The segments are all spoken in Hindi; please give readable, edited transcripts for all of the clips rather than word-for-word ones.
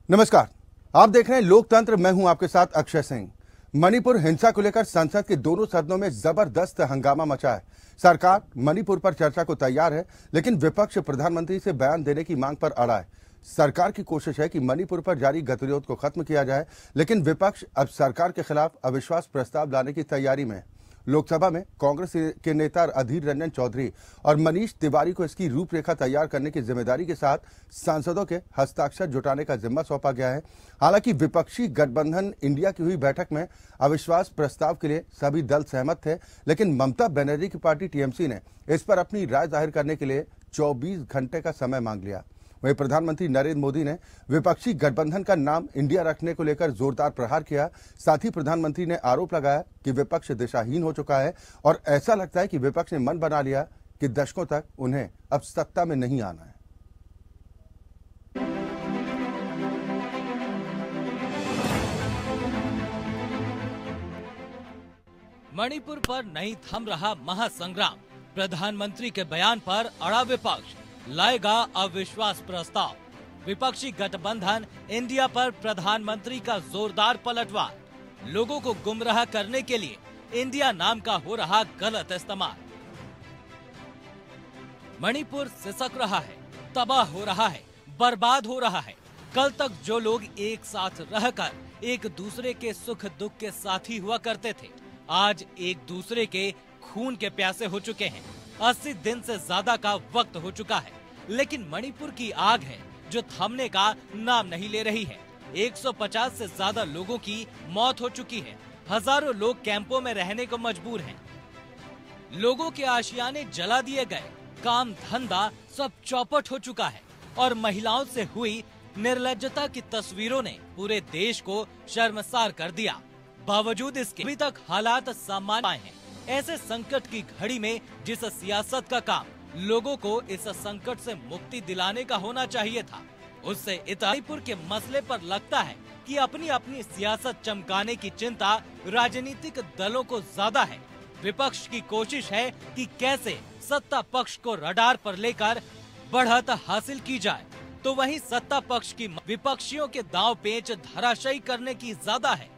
नमस्कार, आप देख रहे हैं लोकतंत्र। मैं हूं आपके साथ अक्षय सिंह। मणिपुर हिंसा को लेकर संसद के दोनों सदनों में जबरदस्त हंगामा मचा है। सरकार मणिपुर पर चर्चा को तैयार है, लेकिन विपक्ष प्रधानमंत्री से बयान देने की मांग पर अड़ा है। सरकार की कोशिश है कि मणिपुर पर जारी गतिरोध को खत्म किया जाए, लेकिन विपक्ष अब सरकार के खिलाफ अविश्वास प्रस्ताव लाने की तैयारी में है। लोकसभा में कांग्रेस के नेता अधीर रंजन चौधरी और मनीष तिवारी को इसकी रूपरेखा तैयार करने की जिम्मेदारी के साथ सांसदों के हस्ताक्षर जुटाने का जिम्मा सौंपा गया है। हालांकि विपक्षी गठबंधन इंडिया की हुई बैठक में अविश्वास प्रस्ताव के लिए सभी दल सहमत थे, लेकिन ममता बनर्जी की पार्टी टीएमसी ने इस पर अपनी राय जाहिर करने के लिए 24 घंटे का समय मांग लिया। वहीं प्रधानमंत्री नरेंद्र मोदी ने विपक्षी गठबंधन का नाम इंडिया रखने को लेकर जोरदार प्रहार किया। साथ ही प्रधानमंत्री ने आरोप लगाया कि विपक्ष दिशाहीन हो चुका है और ऐसा लगता है कि विपक्ष ने मन बना लिया कि दशकों तक उन्हें अब सत्ता में नहीं आना है। मणिपुर पर नहीं थम रहा महासंग्राम। प्रधानमंत्री के बयान पर अड़ा विपक्ष, लाएगा अविश्वास प्रस्ताव। विपक्षी गठबंधन इंडिया पर प्रधानमंत्री का जोरदार पलटवार। लोगों को गुमराह करने के लिए इंडिया नाम का हो रहा गलत इस्तेमाल। मणिपुर सिसक रहा है, तबाह हो रहा है, बर्बाद हो रहा है। कल तक जो लोग एक साथ रहकर एक दूसरे के सुख दुख के साथी हुआ करते थे, आज एक दूसरे के खून के प्यासे हो चुके हैं। 80 दिन से ज्यादा का वक्त हो चुका है, लेकिन मणिपुर की आग है जो थमने का नाम नहीं ले रही है। 150 से ज्यादा लोगों की मौत हो चुकी है। हजारों लोग कैंपों में रहने को मजबूर हैं। लोगों के आशियाने जला दिए गए, काम धंधा सब चौपट हो चुका है और महिलाओं से हुई निर्लज्जता की तस्वीरों ने पूरे देश को शर्मसार कर दिया। बावजूद इसके अभी तक हालात सामान्य हैं। ऐसे संकट की घड़ी में जिस सियासत का काम लोगों को इस संकट से मुक्ति दिलाने का होना चाहिए था, उससे मणिपुर के मसले पर लगता है कि अपनी अपनी सियासत चमकाने की चिंता राजनीतिक दलों को ज्यादा है। विपक्ष की कोशिश है कि कैसे सत्ता पक्ष को रडार पर लेकर बढ़त हासिल की जाए, तो वहीं सत्ता पक्ष की विपक्षियों के दांव पेच धराशायी करने की ज्यादा है।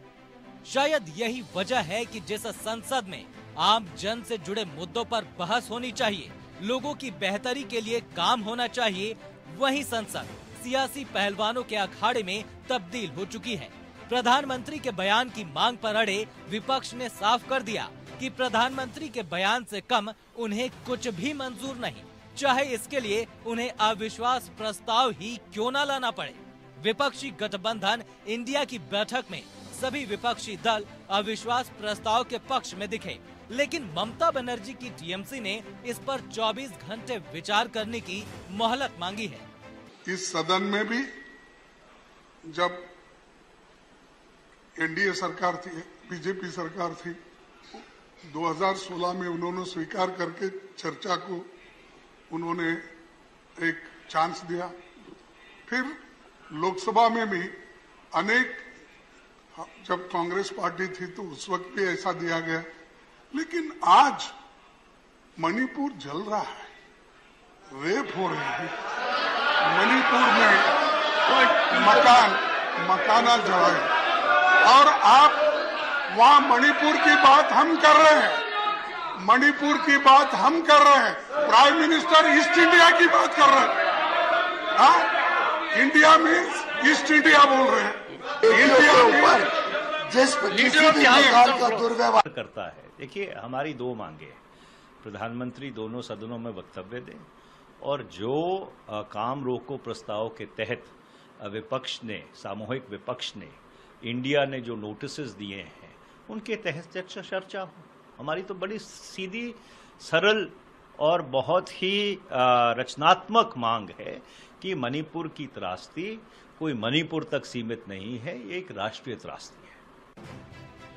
शायद यही वजह है कि जिस संसद में आम जन से जुड़े मुद्दों पर बहस होनी चाहिए, लोगों की बेहतरी के लिए काम होना चाहिए, वही संसद सियासी पहलवानों के अखाड़े में तब्दील हो चुकी है। प्रधानमंत्री के बयान की मांग पर अड़े विपक्ष ने साफ कर दिया कि प्रधानमंत्री के बयान से कम उन्हें कुछ भी मंजूर नहीं, चाहे इसके लिए उन्हें अविश्वास प्रस्ताव ही क्यों न लाना पड़े। विपक्षी गठबंधन इंडिया की बैठक में सभी विपक्षी दल अविश्वास प्रस्ताव के पक्ष में दिखे, लेकिन ममता बनर्जी की टीएमसी ने इस पर 24 घंटे विचार करने की मोहलत मांगी है। इस सदन में भी जब एनडीए सरकार थी, बीजेपी सरकार थी, 2016 में उन्होंने स्वीकार करके चर्चा को उन्होंने एक चांस दिया। फिर लोकसभा में भी अनेक, जब कांग्रेस पार्टी थी तो उस वक्त भी ऐसा दिया गया, लेकिन आज मणिपुर जल रहा है, रेप हो रहे हैं। मणिपुर में मकाना जलाए और आप वहां मणिपुर की बात हम कर रहे हैं, मणिपुर की बात हम कर रहे हैं। प्राइम मिनिस्टर ईस्ट इंडिया की बात कर रहे हैं। हाँ, इंडिया में ईस्ट इंडिया बोल रहे हैं। इंडिया में जिस किसी भी प्रकार का दुर्व्यवहार करता है। देखिए, हमारी दो मांगे हैं। प्रधानमंत्री दोनों सदनों में वक्तव्य दें और जो काम रोको प्रस्ताव के तहत विपक्ष ने, सामूहिक विपक्ष ने, इंडिया ने जो नोटिसेस दिए हैं, उनके तहत चर्चा हो। हमारी तो बड़ी सीधी, सरल और बहुत ही रचनात्मक मांग है कि मणिपुर की त्रासदी कोई मणिपुर तक सीमित नहीं है, ये एक राष्ट्रीय त्रासदी है।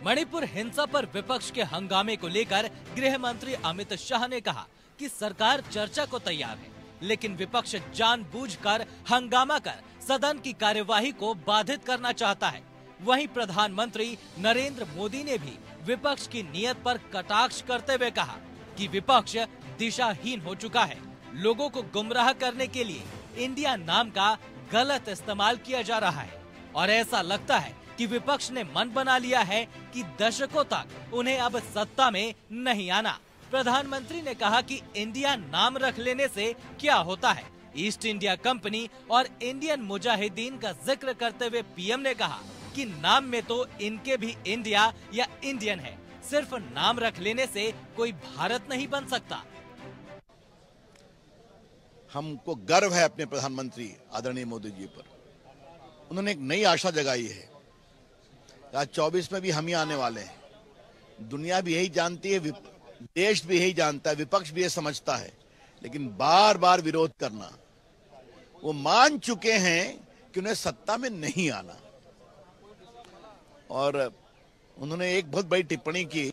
मणिपुर हिंसा पर विपक्ष के हंगामे को लेकर गृह मंत्री अमित शाह ने कहा कि सरकार चर्चा को तैयार है, लेकिन विपक्ष जानबूझकर हंगामा कर सदन की कार्यवाही को बाधित करना चाहता है। वहीं प्रधानमंत्री नरेंद्र मोदी ने भी विपक्ष की नीयत पर कटाक्ष करते हुए कहा कि विपक्ष दिशाहीन हो चुका है। लोगों को गुमराह करने के लिए इंडिया नाम का गलत इस्तेमाल किया जा रहा है। और ऐसा लगता है कि विपक्ष ने मन बना लिया है कि दशकों तक उन्हें अब सत्ता में नहीं आना। प्रधानमंत्री ने कहा कि इंडिया नाम रख लेने से क्या होता है। ईस्ट इंडिया कंपनी और इंडियन मुजाहिदीन का जिक्र करते हुए पीएम ने कहा कि नाम में तो इनके भी इंडिया या इंडियन है, सिर्फ नाम रख लेने से कोई भारत नहीं बन सकता। हमको गर्व है अपने प्रधानमंत्री आदरणीय मोदी जी पर। उन्होंने एक नई आशा जगाई है। आज 24 में भी हम ही आने वाले हैं। दुनिया भी यही जानती है, देश भी यही जानता है, विपक्ष भी ये समझता है, लेकिन बार बार विरोध करना। वो मान चुके हैं कि उन्हें सत्ता में नहीं आना। और उन्होंने एक बहुत बड़ी टिप्पणी की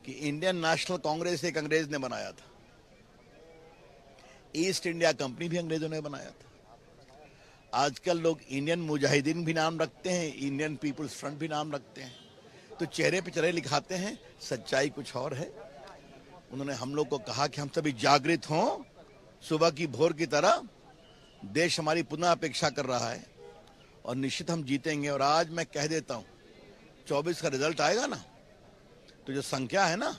कि इंडियन नेशनल कांग्रेस एक अंग्रेज ने बनाया था, ईस्ट इंडिया कंपनी भी अंग्रेजों ने बनाया था। आजकल लोग इंडियन मुजाहिदीन भी नाम रखते हैं, इंडियन पीपुल्स फ्रंट भी नाम रखते हैं, तो चेहरे पे चेहरे लिखाते हैं, सच्चाई कुछ और है। उन्होंने हम लोग को कहा कि हम सभी जागृत हों, सुबह की भोर की तरह। देश हमारी पुनः अपेक्षा कर रहा है और निश्चित हम जीतेंगे। और आज मैं कह देता हूं, 24 का रिजल्ट आएगा ना, तो जो संख्या है ना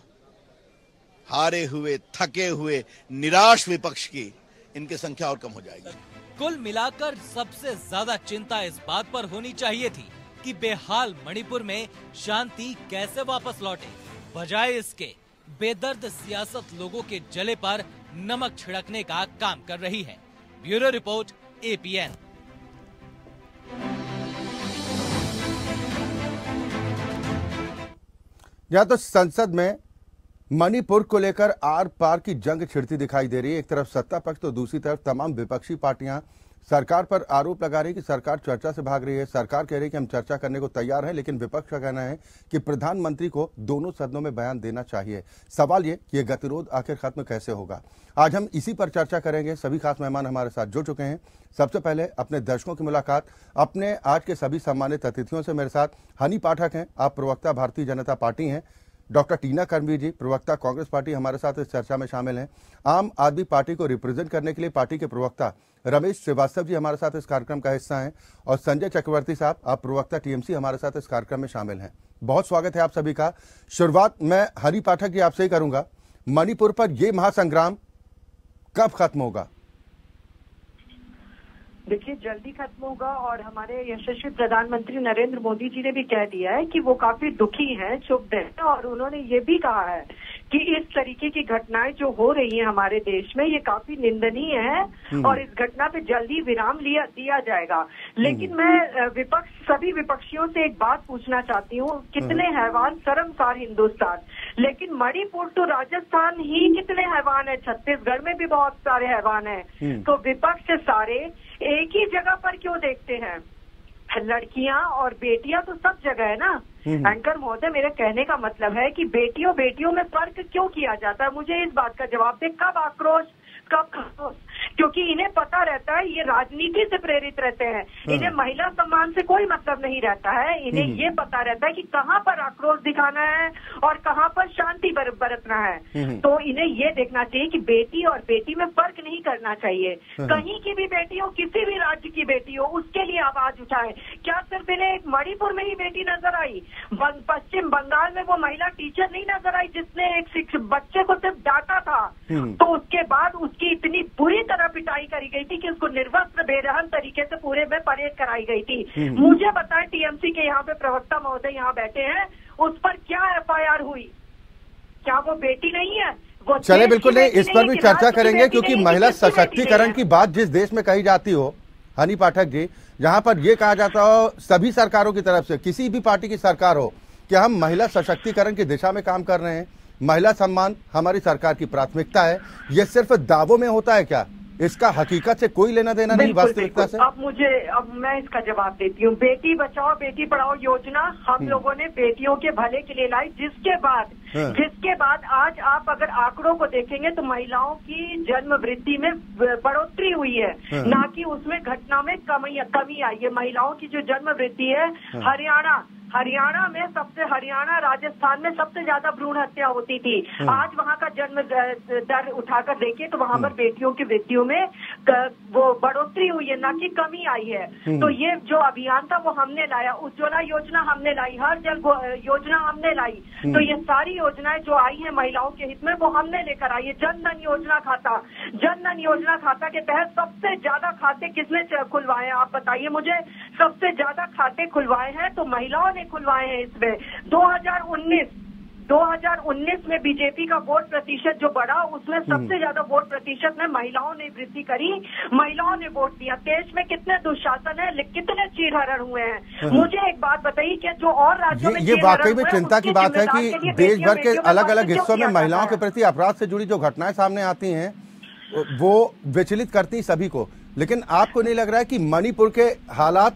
हारे हुए, थके हुए, निराश विपक्ष की, इनकी संख्या और कम हो जाएगी। कुल मिलाकर सबसे ज्यादा चिंता इस बात पर होनी चाहिए थी कि बेहाल मणिपुर में शांति कैसे वापस लौटे, बजाय इसके बेदर्द सियासत लोगों के जले पर नमक छिड़कने का काम कर रही है। Bureau report, APN। या तो संसद में मणिपुर को लेकर आर पार की जंग छिड़ती दिखाई दे रही है। एक तरफ सत्ता पक्ष तो दूसरी तरफ तमाम विपक्षी पार्टियां सरकार पर आरोप लगा रही है कि सरकार चर्चा से भाग रही है। सरकार कह रही है कि हम चर्चा करने को तैयार हैं, लेकिन विपक्ष का कहना है कि प्रधानमंत्री को दोनों सदनों में बयान देना चाहिए। सवाल ये कि यह गतिरोध आखिर खत्म कैसे होगा, आज हम इसी पर चर्चा करेंगे। सभी खास मेहमान हमारे साथ जुड़ चुके हैं। सबसे पहले अपने दर्शकों की मुलाकात अपने आज के सभी सम्मानित अतिथियों से। मेरे साथ हनी पाठक हैं, आप प्रवक्ता भारतीय जनता पार्टी हैं। डॉक्टर टीना कर्मवीर जी, प्रवक्ता कांग्रेस पार्टी, हमारे साथ इस चर्चा में शामिल हैं। आम आदमी पार्टी को रिप्रेजेंट करने के लिए पार्टी के प्रवक्ता रमेश श्रीवास्तव जी हमारे साथ इस कार्यक्रम का हिस्सा हैं। और संजय चक्रवर्ती साहब, आप प्रवक्ता TMC, हमारे साथ इस कार्यक्रम में शामिल हैं। बहुत स्वागत है आप सभी का। शुरुआत मैं हनी पाठक जी आपसे ही करूंगा। मणिपुर पर यह महासंग्राम कब खत्म होगा? देखिए, जल्दी खत्म होगा। और हमारे यशस्वी प्रधानमंत्री नरेंद्र मोदी जी ने भी कह दिया है कि वो काफी दुखी हैं, क्षुब्ध हैं, और उन्होंने ये भी कहा है कि इस तरीके की घटनाएं जो हो रही हैं हमारे देश में, ये काफी निंदनीय है और इस घटना पे जल्दी विराम दिया जाएगा। लेकिन मैं सभी विपक्षियों से एक बात पूछना चाहती हूँ, कितने हैवान, शर्मसार हिंदुस्तान। लेकिन मणिपुर तो राजस्थान ही कितने हैवान है, छत्तीसगढ़ में भी बहुत सारे हैवान है। तो विपक्ष सारे एक ही जगह पर क्यों देखते हैं? लड़कियां और बेटियां तो सब जगह है ना। एंकर महोदय, मेरे कहने का मतलब है कि बेटियों में फर्क क्यों किया जाता है? मुझे इस बात का जवाब दे। कब आक्रोश, कब खामोश? क्योंकि इन्हें पता रहता है ये राजनीति से प्रेरित रहते हैं, इन्हें महिला सम्मान से कोई मतलब नहीं रहता है। इन्हें ये पता रहता है कि कहाँ पर आक्रोश दिखाना है और कहाँ पर शांति बरतना है। तो इन्हें ये देखना चाहिए कि बेटी और बेटी में फर्क नहीं करना चाहिए। कहीं की भी बेटी हो, किसी भी राज्य की बेटी हो, उसके लिए आवाज उठाए। क्या सिर्फ इन्हें एक मणिपुर में ही बेटी नजर आई? पश्चिम बंगाल में वो महिला टीचर नहीं नजर आई जिसने एक बच्चे को सिर्फ डांटा था, तो उसके बाद उसकी इतनी बुरी तरह पिटाई करी गई थी कि उसको निर्वस्त्र बेरहम तरीके से पूरे में परेड कराई गई थी। मुझे बताएं, TMC के यहाँ पे प्रवक्ता महोदय यहाँ बैठे हैं, उस पर क्या FIR हुई? क्या वो बेटी नहीं है? वो चले बिल्कुल नहीं, इस पर भी चर्चा करेंगे, क्योंकि महिला सशक्तिकरण की बात जिस देश में कही जाती हो हनी पाठक जी, जहां पर यह कहा जाता हो सभी सरकारों की तरफ से, किसी भी पार्टी की सरकार हो, कि हम महिला सशक्तिकरण की दिशा में काम कर रहे हैं, महिला सम्मान हमारी सरकार की प्राथमिकता है, ये सिर्फ दावों में होता है क्या? इसका हकीकत से कोई लेना देना नहीं, वास्तविकता से? अब मैं इसका जवाब देती हूँ। बेटी बचाओ बेटी पढ़ाओ योजना हम लोगों ने बेटियों के भले के लिए लाई, जिसके बाद आज आप अगर आंकड़ों को देखेंगे तो महिलाओं की जन्म वृद्धि में बढ़ोतरी हुई है, ना कि उसमें घटना में कमी आई है। महिलाओं की जो जन्म वृद्धि है, हरियाणा में हरियाणा राजस्थान में सबसे ज्यादा भ्रूण हत्या होती थी। आज वहां का जन्म दर उठाकर देखिए तो वहां पर बेटियों की वृद्धियों में वो बढ़ोतरी हुई है, ना कि कमी आई है। तो ये जो अभियान था वो हमने लाया, उज्ज्वला योजना हमने लाई, हर जल योजना हमने लाई। तो ये सारी योजनाएं जो आई है महिलाओं के हित में वो हमने लेकर आई है। जन धन योजना खाता के तहत सबसे ज्यादा खाते किसने खुलवाए हैं, आप बताइए मुझे। सबसे ज्यादा खाते खुलवाए हैं तो महिलाओं ने खुलवाए हैं। इसमें 2019 में बीजेपी का वोट प्रतिशत जो बढ़ा, उसमें सबसे ज्यादा वोट प्रतिशत में महिलाओं ने वृद्धि करी, महिलाओं ने वोट दिया। देश में कितने दुशासन है, कितने चीरहरण हुए हैं। मुझे एक बात बताइए कि जो और राज्यों में ये वाकई में चिंता की बात है कि देश भर के अलग अलग हिस्सों में महिलाओं के प्रति अपराध से जुड़ी जो घटनाएं सामने आती हैं वो विचलित करती सभी को। लेकिन आपको नहीं लग रहा है कि मणिपुर के हालात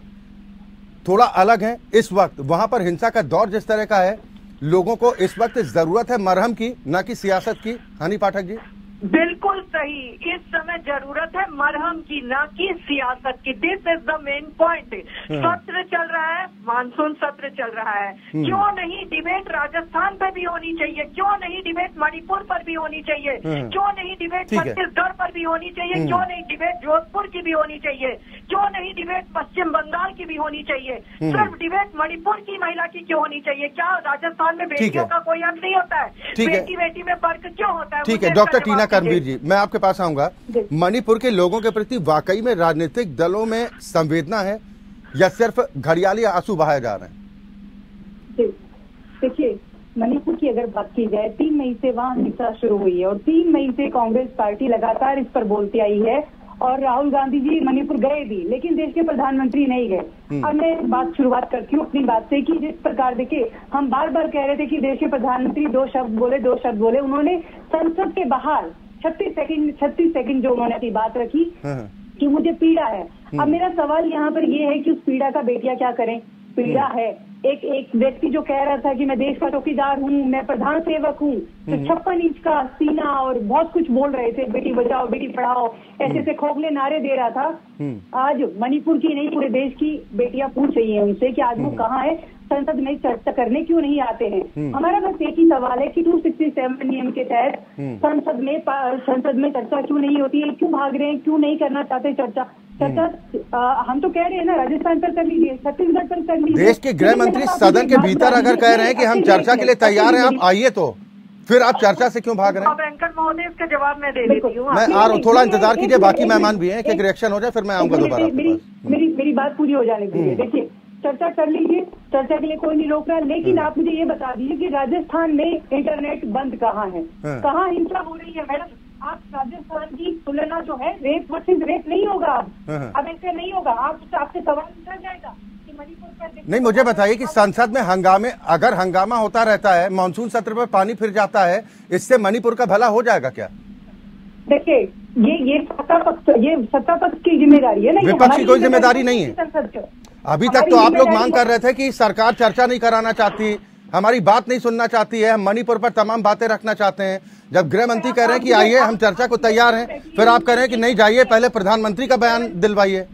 थोड़ा अलग हैं इस वक्त? वहां पर हिंसा का दौर जिस तरह का है, लोगों को इस वक्त जरूरत है मरहम की, न कि सियासत की। हनी पाठक जी, बिल्कुल सही, इस समय जरूरत है मरहम की, ना कि सियासत की। This is the main point. सत्र चल रहा है, मानसून सत्र चल रहा है, क्यों नहीं डिबेट राजस्थान पे भी होनी चाहिए, क्यों नहीं डिबेट मणिपुर पर भी होनी चाहिए, क्यों नहीं डिबेट छत्तीसगढ़ पर भी होनी चाहिए, क्यों नहीं डिबेट जोधपुर की भी होनी चाहिए, क्यों नहीं डिबेट पश्चिम बंगाल की भी होनी चाहिए, सिर्फ डिबेट मणिपुर की महिला की क्यों होनी चाहिए? क्या राजस्थान में बेटियों का कोई हक नहीं होता है? बेटी बेटी में फर्क क्यों होता है? ठीक है डॉक्टर टीना करमवीर जी, मैं आपके पास आऊंगा। मणिपुर के लोगों के प्रति वाकई में राजनीतिक दलों में संवेदना है या सिर्फ घड़ियाली आंसू बहाए जा रहे हैं? देखिए, मणिपुर की अगर बात की जाए, 3 मई से वहाँ हिंसा शुरू हुई है और 3 मई से कांग्रेस पार्टी लगातार इस पर बोलती आई है और राहुल गांधी जी मणिपुर गए भी, लेकिन देश के प्रधानमंत्री नहीं गए। अब मैं शुरुआत करती हूँ अपनी बात से कि जिस प्रकार देखिए, हम बार बार कह रहे थे कि देश के प्रधानमंत्री 2 शब्द बोले, उन्होंने संसद के बाहर 36 सेकंड जो उन्होंने अपनी बात रखी कि मुझे पीड़ा है। अब मेरा सवाल यहाँ पर ये है कि उस पीड़ा का बेटियां क्या करें? पीड़ा है, एक व्यक्ति जो कह रहा था कि मैं देश का चौकीदार हूँ, मैं प्रधान सेवक हूँ, तो 56 इंच का सीना और बहुत कुछ बोल रहे थे, बेटी बचाओ बेटी पढ़ाओ, ऐसे खोखले नारे दे रहा था। आज मणिपुर की नहीं पूरे देश की बेटियां पूछ रही हैं उनसे कि आज वो कहाँ है, संसद में चर्चा करने क्यों नहीं आते हैं? हमारा बस एक ही सवाल है कि 267 नियम के तहत संसद में चर्चा क्यों नहीं होती है? क्यों भाग रहे हैं? क्यों नहीं करना चाहते चर्चा? हम तो कह रहे हैं ना, राजस्थान पर कर लीजिए, छत्तीसगढ़ पर कर लीजिए। देश के गृह मंत्री सदन के भीतर अगर कह रहे हैं कि हम चर्चा के लिए तैयार हैं, आप आइए, तो फिर आप चर्चा से क्यों भाग रहे हैं? वेंकट महोदय, इसका जवाब मैं दे देती हूँ। मैं आ रहा हूँ, थोड़ा इंतजार कीजिए, बाकी मेहमान भी हैं, एक रिएक्शन हो जाए फिर मैं आऊंगा दोबारा। मेरी बात पूरी हो जाने दीजिए। देखिए, चर्चा कर लीजिए, चर्चा के लिए कोई नहीं रोक रहा, लेकिन आप मुझे ये बता दीजिए कि राजस्थान में इंटरनेट बंद कहाँ है, कहाँ हिंसा हो रही है? मैडम, आप राजस्थान की तुलना जो है रेप वर्सेस रेप नहीं होगा, अब ऐसे नहीं होगा। आपसे सवाल पूछा जाएगा कि मणिपुर पर नहीं, मुझे बताइए कि संसद में अगर हंगामा होता रहता है, मानसून सत्र पर पानी फिर जाता है, इससे मणिपुर का भला हो जाएगा क्या? देखिए, ये सत्ता पक्ष की जिम्मेदारी है, नहीं विपक्ष की कोई जिम्मेदारी नहीं है। अभी तक तो आप लोग मांग कर रहे थे कि सरकार चर्चा नहीं कराना चाहती, हमारी बात नहीं सुनना चाहती है, हम मणिपुर पर तमाम बातें रखना चाहते हैं। जब गृह मंत्री कह रहे हैं कि आइए हम चर्चा को तैयार हैं, फिर आप कह रहे हैं कि नहीं जाइए, पहले प्रधानमंत्री का बयान दिलवाइए।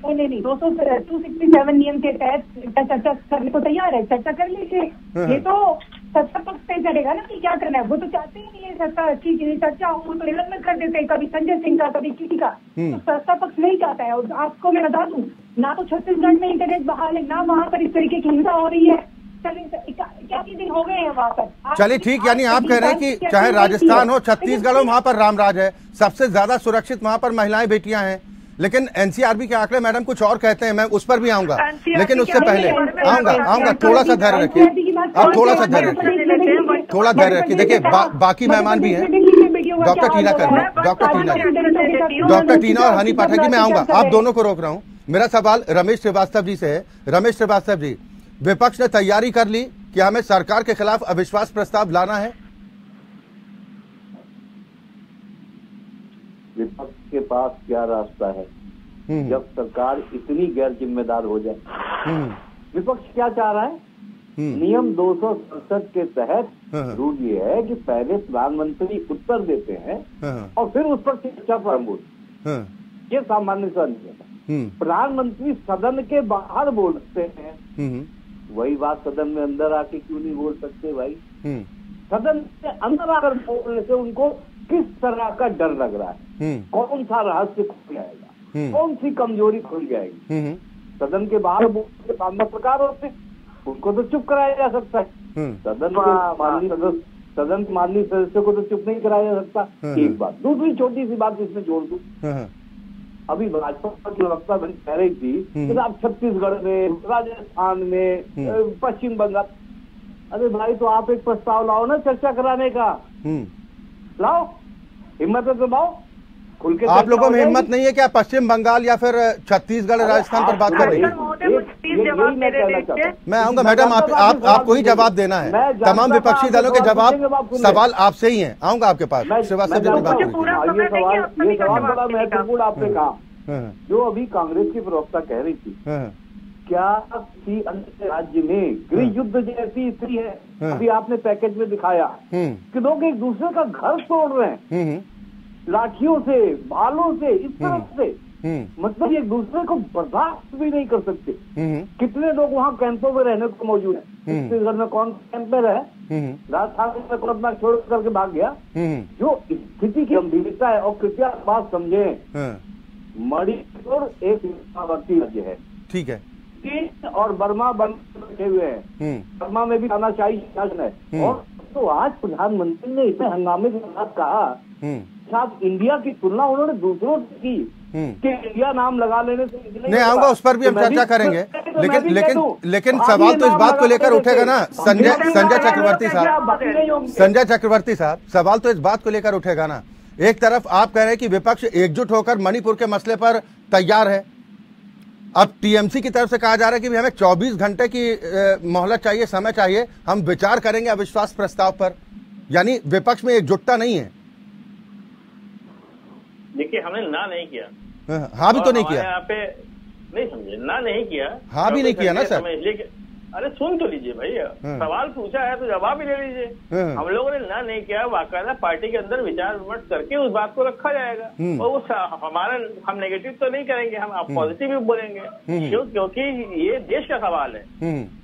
नहीं, 267 नियम के तहत चर्चा करने को तैयार है, चर्चा कर लीजिए। ये तो सत्ता पक्ष तय करेगा ना कि क्या करना है। वो तो चाहते ही नहीं है सत्ता अच्छी चर्चा हो, तो निलंबित कर देते हैं, कभी संजय सिंह का, कभी किसी का। तो सत्ता पक्ष नहीं चाहता है। और आपको मैं बता दूं, ना तो छत्तीसगढ़ में इंटरनेट बहाल है, ना वहाँ पर इस तरीके की हिंसा हो रही है। क्या दिन हो गए हैं वहाँ पर? चलिए ठीक, यानी आप कह रहे हैं कि चाहे राजस्थान हो, छत्तीसगढ़ हो, वहाँ पर रामराज है, सबसे ज्यादा सुरक्षित वहाँ पर महिलाएं बेटियां हैं। लेकिन एनसीआरबी के आंकड़े मैडम कुछ और कहते हैं, मैं उस पर भी आऊंगा, लेकिन उससे पहले आऊंगा। थोड़ा सा धैर्य रखिए, आप थोड़ा सा धैर्य रखिए, थोड़ा धैर्य रखिए। देखिए बाकी मेहमान भी हैं, डॉक्टर टीना और हनी पाठक जी, मैं आऊंगा, आप दोनों को रोक रहा हूँ। मेरा सवाल रमेश श्रीवास्तव जी से है। रमेश श्रीवास्तव जी, विपक्ष ने तैयारी कर ली कि हमें सरकार के खिलाफ अविश्वास प्रस्ताव लाना है? विपक्ष के पास क्या रास्ता है जब सरकार इतनी गैर जिम्मेदार हो जाए? विपक्ष क्या चाह रहा है? नियम 267 के तहत रूल ये है कि पहले प्रधानमंत्री उत्तर देते हैं और फिर उस पर चर्चा प्रारंभ होती है। ये सामान्य सा नियम है। प्रधानमंत्री सदन के बाहर बोलते हैं, वही बात सदन में अंदर आके क्यों नहीं बोल सकते भाई? सदन के अंदर आकर बोलने से उनको किस तरह का डर लग रहा है, कौन सा रहस्य खुल जाएगा, कौन सी कमजोरी खुल जाएगी। सदन के बाहर के सामने प्रकार होते उनको तो चुप कराया जा सकता है, सदन के माननीय सदस्यों को तो चुप नहीं कराया जा सकता। एक बात, दूसरी छोटी सी बात इसमें जोड़ दूं, अभी भाजपा की वक्ता कह रही थी कि आप छत्तीसगढ़ में, राजस्थान में, पश्चिम बंगाल, अरे भाई तो आप एक प्रस्ताव लाओ ना चर्चा कराने का, लाओ, हिम्मत है तो लाओ, खुल के। आप लोगों में हिम्मत नहीं है क्या पश्चिम बंगाल या फिर छत्तीसगढ़ राजस्थान पर बात कर रही है? मैं आऊंगा मैडम, आपको ही जवाब देना है, तमाम विपक्षी दलों के सवाल आपसे ही हैं, आऊंगा आपके पास। श्रीवास्तव जी बात ये सवाल बड़ा महत्वपूर्ण आपने कहा, जो अभी कांग्रेस की प्रवक्ता कह रही थी, क्या किसी अन्य राज्य में गृह युद्ध जैसी स्थिति है? अभी आपने पैकेज में दिखाया कि लोग एक दूसरे का घर तोड़ रहे हैं लाठियों से, भालों से, इस तरह से, मतलब एक दूसरे को बर्दाश्त भी नहीं कर सकते। कितने लोग वहाँ कैंपों में रहने को मौजूद है, छत्तीसगढ़ में कौन कैंप में रहे, राजस्थान में कौन अपना छोड़ करके भाग गया। जो स्थिति की गंभीरता है, और कृपया बात समझे, मणिपुर एक सीमावर्ती राज्य है, ठीक है, चीन और बर्मा बन बैठे हुए हैं, बर्मा में भी तानाशाही शासन है। और तो आज प्रधानमंत्री ने इतने हंगामे के साथ कहा, साथ इंडिया की तुलना उन्होंने दूसरों से की कि इंडिया नाम लगा लेने से नहीं आऊंगा, उस पर भी हम चर्चा करेंगे, लेकिन सवाल तो इस बात को लेकर उठेगा ना संजय चक्रवर्ती साहब, सवाल तो इस बात को लेकर उठेगा ना। एक तरफ आप कह रहे हैं कि विपक्ष एकजुट होकर मणिपुर के मसले पर तैयार है, अब टीएमसी की तरफ से कहा जा रहा है कि हमें 24 घंटे की मोहलत चाहिए, समय चाहिए, हम विचार करेंगे अविश्वास प्रस्ताव पर, यानी विपक्ष में एकजुटता नहीं है। देखिए, हमने ना नहीं किया, हाँ भी तो नहीं किया, यहाँ पे नहीं समझे, ना नहीं किया, हाँ भी नहीं किया ना सर। अरे सुन तो लीजिए भैया, सवाल पूछा है तो जवाब ही ले लीजिए। हम लोगों ने ना नहीं किया, बाकायदा पार्टी के अंदर विचार विमर्श करके उस बात को रखा जाएगा, और वो हमारा, हम नेगेटिव तो नहीं करेंगे, हम पॉजिटिव भी बोलेंगे। क्यों? क्योंकि ये देश का सवाल है,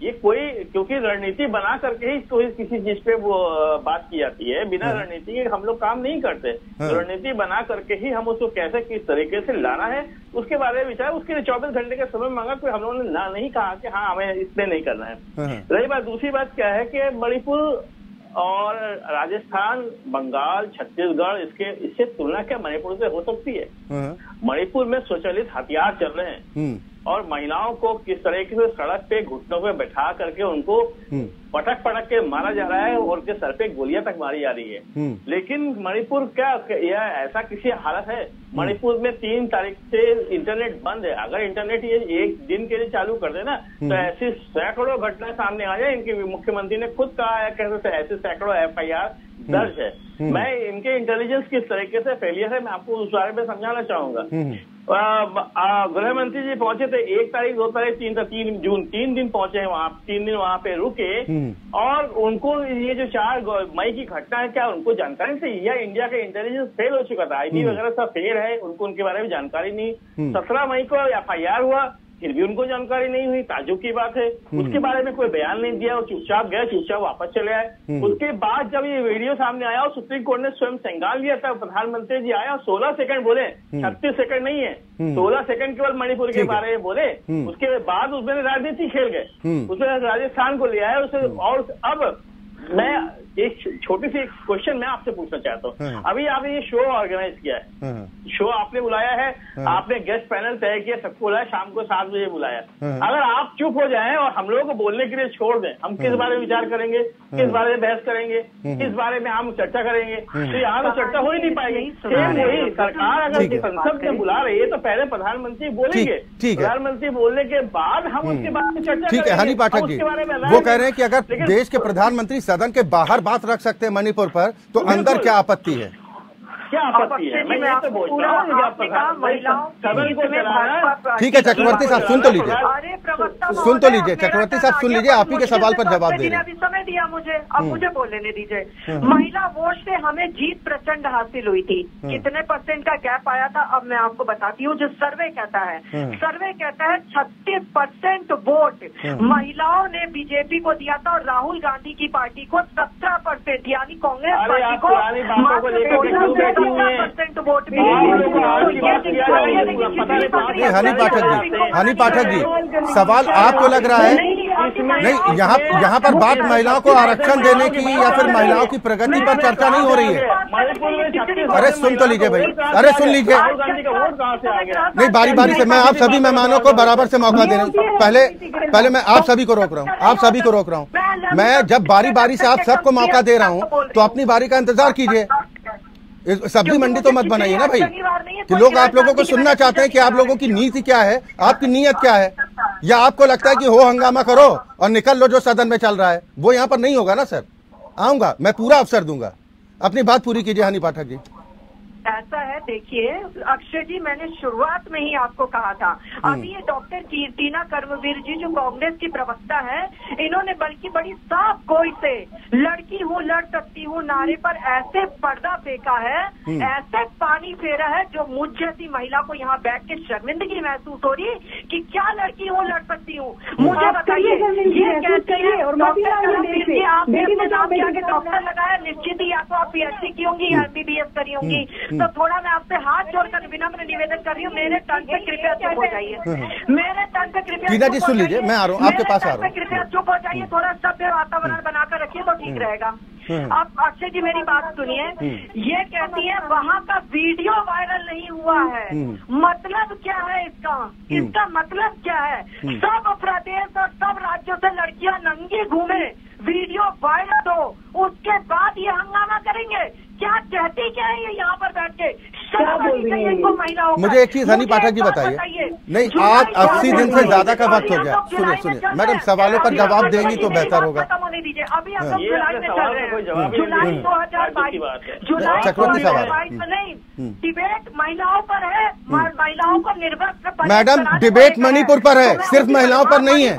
ये कोई, क्योंकि रणनीति बना करके ही कोई किसी चीज पे वो बात की जाती है, बिना रणनीति के हम लोग काम नहीं करते। रणनीति बना करके ही हम उसको कैसे किस तरीके से लाना है उसके बारे में विचार, उसके लिए 24 घंटे का समय मांगा, कोई हम लोगों ने ना नहीं कहा कि हाँ हमें इसलिए नहीं करना है। रही बात, दूसरी बात क्या है कि मणिपुर और राजस्थान, बंगाल, छत्तीसगढ़, इससे तुलना क्या मणिपुर से हो सकती है? मणिपुर में स्वचालित हथियार चल रहे हैं, और महिलाओं को किस तरीके से सड़क पे घुटनों पे बैठा करके उनको पटक के मारा जा रहा है, और उनके सर पे गोलियां तक मारी जा रही है। लेकिन मणिपुर क्या यह ऐसा किसी हालत है? मणिपुर में 3 तारीख से इंटरनेट बंद है। अगर इंटरनेट ये एक दिन के लिए चालू कर देना तो ऐसी सैकड़ों घटनाएं सामने आ जाए। इनके मुख्यमंत्री ने खुद कहा है कि ऐसे सैकड़ों FIR दर्ज है। मैं इनके इंटेलिजेंस किस तरीके से फेलियर है, मैं आपको उस बारे में समझाना चाहूंगा। गृह मंत्री जी पहुंचे थे 1 तारीख, 2 तारीख, 3 जून, 3 दिन पहुंचे हैं वहाँ, 3 दिन वहाँ पे रुके, और उनको ये जो 4 मई की घटना है, क्या उनको जानकारी थी, या इंडिया का इंटेलिजेंस फेल हो चुका था? IT वगैरह सब फेल है, उनको उनके बारे में जानकारी नहीं। 17 मई को FIR हुआ, फिर भी उनको जानकारी नहीं हुई, ताज्जुब की बात है। उसके बारे में कोई बयान नहीं दिया, और चुपचाप गए, चुपचाप वापस चले आए। उसके बाद जब ये वीडियो सामने आया और सुप्रीम कोर्ट ने स्वयं संज्ञान लिया था, प्रधानमंत्री जी आया और 16 सेकंड बोले, 36 सेकंड नहीं है, 16 सेकंड केवल मणिपुर के बारे में बोले। उसके बाद उसमें राजनीति खेल गए, उसमें राजस्थान को ले आया उसे। और अब मैं एक छोटी सी क्वेश्चन मैं आपसे पूछना चाहता हूँ। अभी आपने ये शो ऑर्गेनाइज किया है, शो आपने बुलाया है, आपने गेस्ट पैनल तय किया, सबको बुलाया, शाम को 7 बजे बुलाया। अगर आप चुप हो जाएं और हम लोगों को बोलने के लिए छोड़ दें, हम किस बारे में विचार करेंगे, किस बारे में बहस करेंगे, किस बारे में हम चर्चा करेंगे? तो यहाँ तो चर्चा हो ही नहीं पाएगी। वही सरकार अगर संसद में बुला रही है तो पहले प्रधानमंत्री बोलेंगे, प्रधानमंत्री बोलने के बाद हम उसके बारे में चर्चा करेंगे। हनी पाठक जी वो कह रहे हैं कि अगर देश के प्रधानमंत्री सदन के बाहर बात रख सकते हैं मणिपुर पर, तो अंदर क्या आपत्ति है? क्या आपत्ति है? मैं ये तो बोल रहा हूँ ठीक है चक्रवर्ती साहब सुन तो लीजिए, सुन तो लीजिए चक्रवर्ती साहब सुन लीजिए, आप ही के सवाल पर जवाब दे रहे हैं। अभी समय दिया मुझे, अब मुझे बोल लेने दीजिए। महिला वोट से हमें जीत प्रचंड हासिल हुई थी। कितने % का गैप आया था अब मैं आपको बताती हूँ। जो सर्वे कहता है, सर्वे कहता है 36% वोट महिलाओं ने बीजेपी को दिया था और राहुल गांधी की पार्टी को 17%, यानी कांग्रेस पार्टी को 17% वोट मिले। हनी पाठक जी सवाल आपको लग रहा है नहीं, यहाँ पर बात महिलाओं को आरक्षण देने की या फिर महिलाओं की प्रगति पर चर्चा नहीं हो रही है। अरे सुन तो लीजिए भाई, अरे सुन लीजिए, नहीं बारी बारी से मैं आप सभी मेहमानों को बराबर से मौका दे रहा हूँ। पहले मैं आप सभी को रोक रहा हूँ, आप सभी को रोक रहा हूँ। मैं जब बारी बारी से आप सबको मौका दे रहा हूँ तो अपनी बारी का इंतजार कीजिए। सब्जी मंडी तो मत बनाइए ना भाई कि लोग आप लोगों को सुनना चाहते हैं कि आप लोगों की नीति क्या है, आपकी नीयत क्या है, या आपको लगता है कि हो हंगामा करो और निकल लो जो सदन में चल रहा है। वो यहाँ पर नहीं होगा ना सर। आऊंगा, मैं पूरा अवसर दूंगा, अपनी बात पूरी कीजिए हनी पाठक जी। ऐसा है, देखिए अक्षय जी, मैंने शुरुआत में ही आपको कहा था। अभी ये डॉक्टर कीर्तिना कर्मवीर जी जो कांग्रेस की प्रवक्ता है, इन्होंने बल्कि बड़ी साफ गोई से लड़की हूँ लड़ सकती हूँ नारे पर ऐसे पर्दा फेंका है, ऐसे पानी फेरा है जो मुझ जैसी महिला को यहाँ बैठ के शर्मिंदगी महसूस हो रही कि क्या लड़की हूँ लड़ सकती हूँ। मुझे बताइए, ये कहते हैं डॉक्टर कर्मवीर जी, आपने अपने नाम के आगे डॉक्टर लगाया, निश्चित ही या तो आप PhD की होंगी या MBBS करी होंगी। तो थोड़ा मैं आपसे हाथ जोड़कर विनम्र निवेदन कर रही हूँ, मेरे टर्न पे कृपया चुप हो जाइए। मेरे टर्न पे कृपया टीना जी सुन लीजिए, मैं आ रहा हूँ आपके पास आ रहा हूँ। कृपया चुप हो जाइए, थोड़ा सभ्य वातावरण बनाकर रखिए तो ठीक रहेगा। अब अक्षय जी मेरी बात सुनिए, ये कहती है वहाँ का वीडियो वायरल नहीं हुआ है, मतलब क्या है इसका? इसका मतलब क्या है? सब प्रदेश और सब राज्यों से लड़कियां नंगी घूमे, वीडियो वायरल हो, उसके बाद ये हंगामा करेंगे? क्या कहती क्या है ये यहाँ पर बैठ के? मुझे एक चीज हनी पाठक जी बताइए, नहीं आज 80 दिन से ज्यादा का वक्त हो गया। सुनिए मैडम, सवालों पर जवाब देंगी तो बेहतर होगा। अभी हम जुलाई में चल रहे हैं, जुलाई 2022, जुलाई चक्रवर्ती साहब में नहीं, डिबेट महिलाओं पर है, महिलाओं को निर्भर। मैडम डिबेट मणिपुर पर है, सिर्फ महिलाओं पर नहीं है,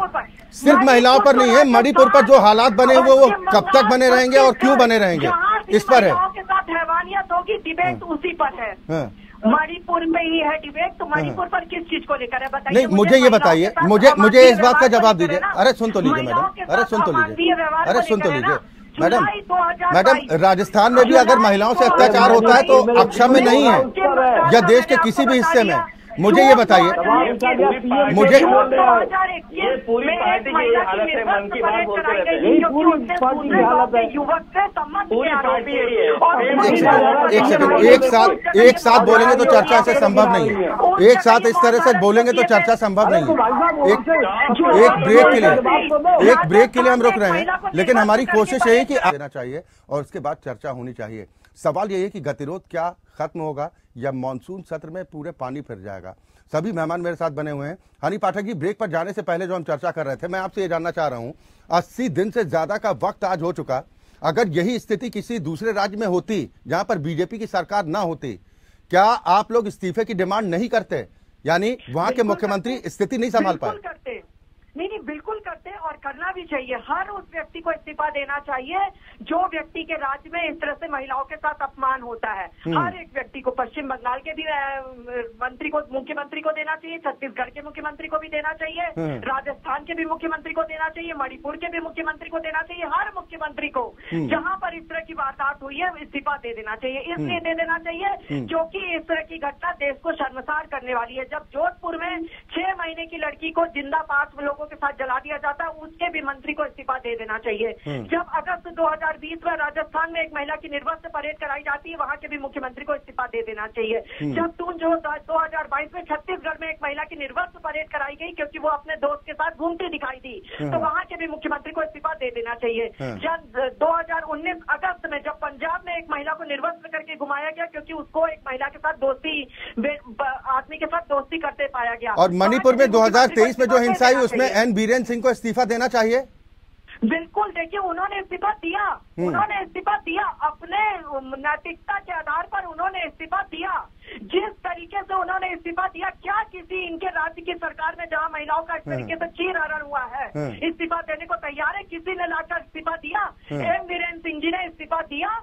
सिर्फ महिलाओं पर नहीं है। मणिपुर पर जो हालात बने हुए वो कब तक बने रहेंगे और क्यों बने रहेंगे, इस पर है। के साथ हैवानियत होगी, डिबेट उसी पर है। मणिपुर में ही है डिबेट, तो मणिपुर पर किस चीज को लेकर है बताइए? नहीं मुझे ये बताइए, मुझे इस बात का जवाब दीजिए। अरे सुन तो लीजिए मैडम, अरे सुन तो लीजिए, अरे सुन तो लीजिए मैडम, राजस्थान में भी अगर महिलाओं से अत्याचार होता है तो अक्षम्य नहीं है, या देश के किसी भी हिस्से में। मुझे ये बताइए, मुझे ये पूरी पार्टी की हालत है, मन की बात बोलते रहते हैं, एक साथ बोलेंगे तो चर्चा से संभव नहीं है। एक साथ इस तरह से बोलेंगे तो चर्चा संभव नहीं है। एक ब्रेक के लिए हम रुक रहे हैं, लेकिन हमारी कोशिश यही कि देना चाहिए और उसके बाद चर्चा होनी चाहिए। सवाल यही है कि गतिरोध क्या खत्म होगा या मॉनसून सत्र में पूरे पानी फिर जाएगा। सभी मेहमान मेरे साथ बने हुए हैं। हनी पाठक जी, ब्रेक पर जाने से पहले जो हम चर्चा कर रहे थे, मैं आपसे ये जानना चाह रहा हूं, 80 दिन से ज्यादा का वक्त आज हो चुका, अगर यही स्थिति किसी दूसरे राज्य में होती जहां पर बीजेपी की सरकार ना होती, क्या आप लोग इस्तीफे की डिमांड नहीं करते? यानी वहां के मुख्यमंत्री स्थिति नहीं संभाल पाए? नहीं, बिल्कुल करते और करना भी चाहिए। हर उस व्यक्ति को इस्तीफा देना चाहिए जो व्यक्ति के राज्य में इस तरह से महिलाओं के साथ अपमान होता है। हर एक व्यक्ति को, पश्चिम बंगाल के भी मंत्री को, मुख्यमंत्री को देना चाहिए, छत्तीसगढ़ के मुख्यमंत्री को भी देना चाहिए, राजस्थान के भी मुख्यमंत्री को देना चाहिए, मणिपुर के भी मुख्यमंत्री को देना चाहिए। हर मुख्यमंत्री को जहां पर इस तरह की वारदात हुई है इस्तीफा दे देना चाहिए। इसलिए दे देना चाहिए क्योंकि इस तरह की घटना देश को शर्मसार करने वाली है। जब जोधपुर में 6 महीने की लड़की को जिंदा 5 लोगों के साथ जला दिया जाता है, उसके भी मंत्री को इस्तीफा दे देना चाहिए। जब अगस्त 2020 में राजस्थान में एक महिला की निर्वस्त्र परेड कराई जाती है, वहां के भी मुख्यमंत्री को इस्तीफा दे देना चाहिए। जब जून 2022 में छत्तीसगढ़ में एक महिला की निर्वस्त्र परेड कराई गई क्योंकि वो अपने दोस्त के साथ घूमती दिखाई दी, तो वहां के भी मुख्यमंत्री को इस्तीफा दे देना चाहिए। जब 2019 अगस्त में जब पंजाब में एक महिला को निर्वस्त्र करके घुमाया गया क्योंकि उसको एक महिला के साथ आदमी के साथ दोस्ती करते पाया गया। और मणिपुर में 2023 में जो हिंसा हुई उसमें एन बीरेन सिंह को इस्तीफा देना चाहिए। बिल्कुल, देखिए उन्होंने इस्तीफा दिया, अपने नैतिकता के आधार पर उन्होंने इस्तीफा दिया। जिस तरीके से उन्होंने इस्तीफा दिया, क्या किसी इनके राज्य की सरकार में जहां महिलाओं का इस तरीके से चीरहरण हुआ है, इस्तीफा देने को तैयार है? किसी ने लाकर इस्तीफा दिया? एम वीरेंद्र सिंह जी ने इस्तीफा दिया।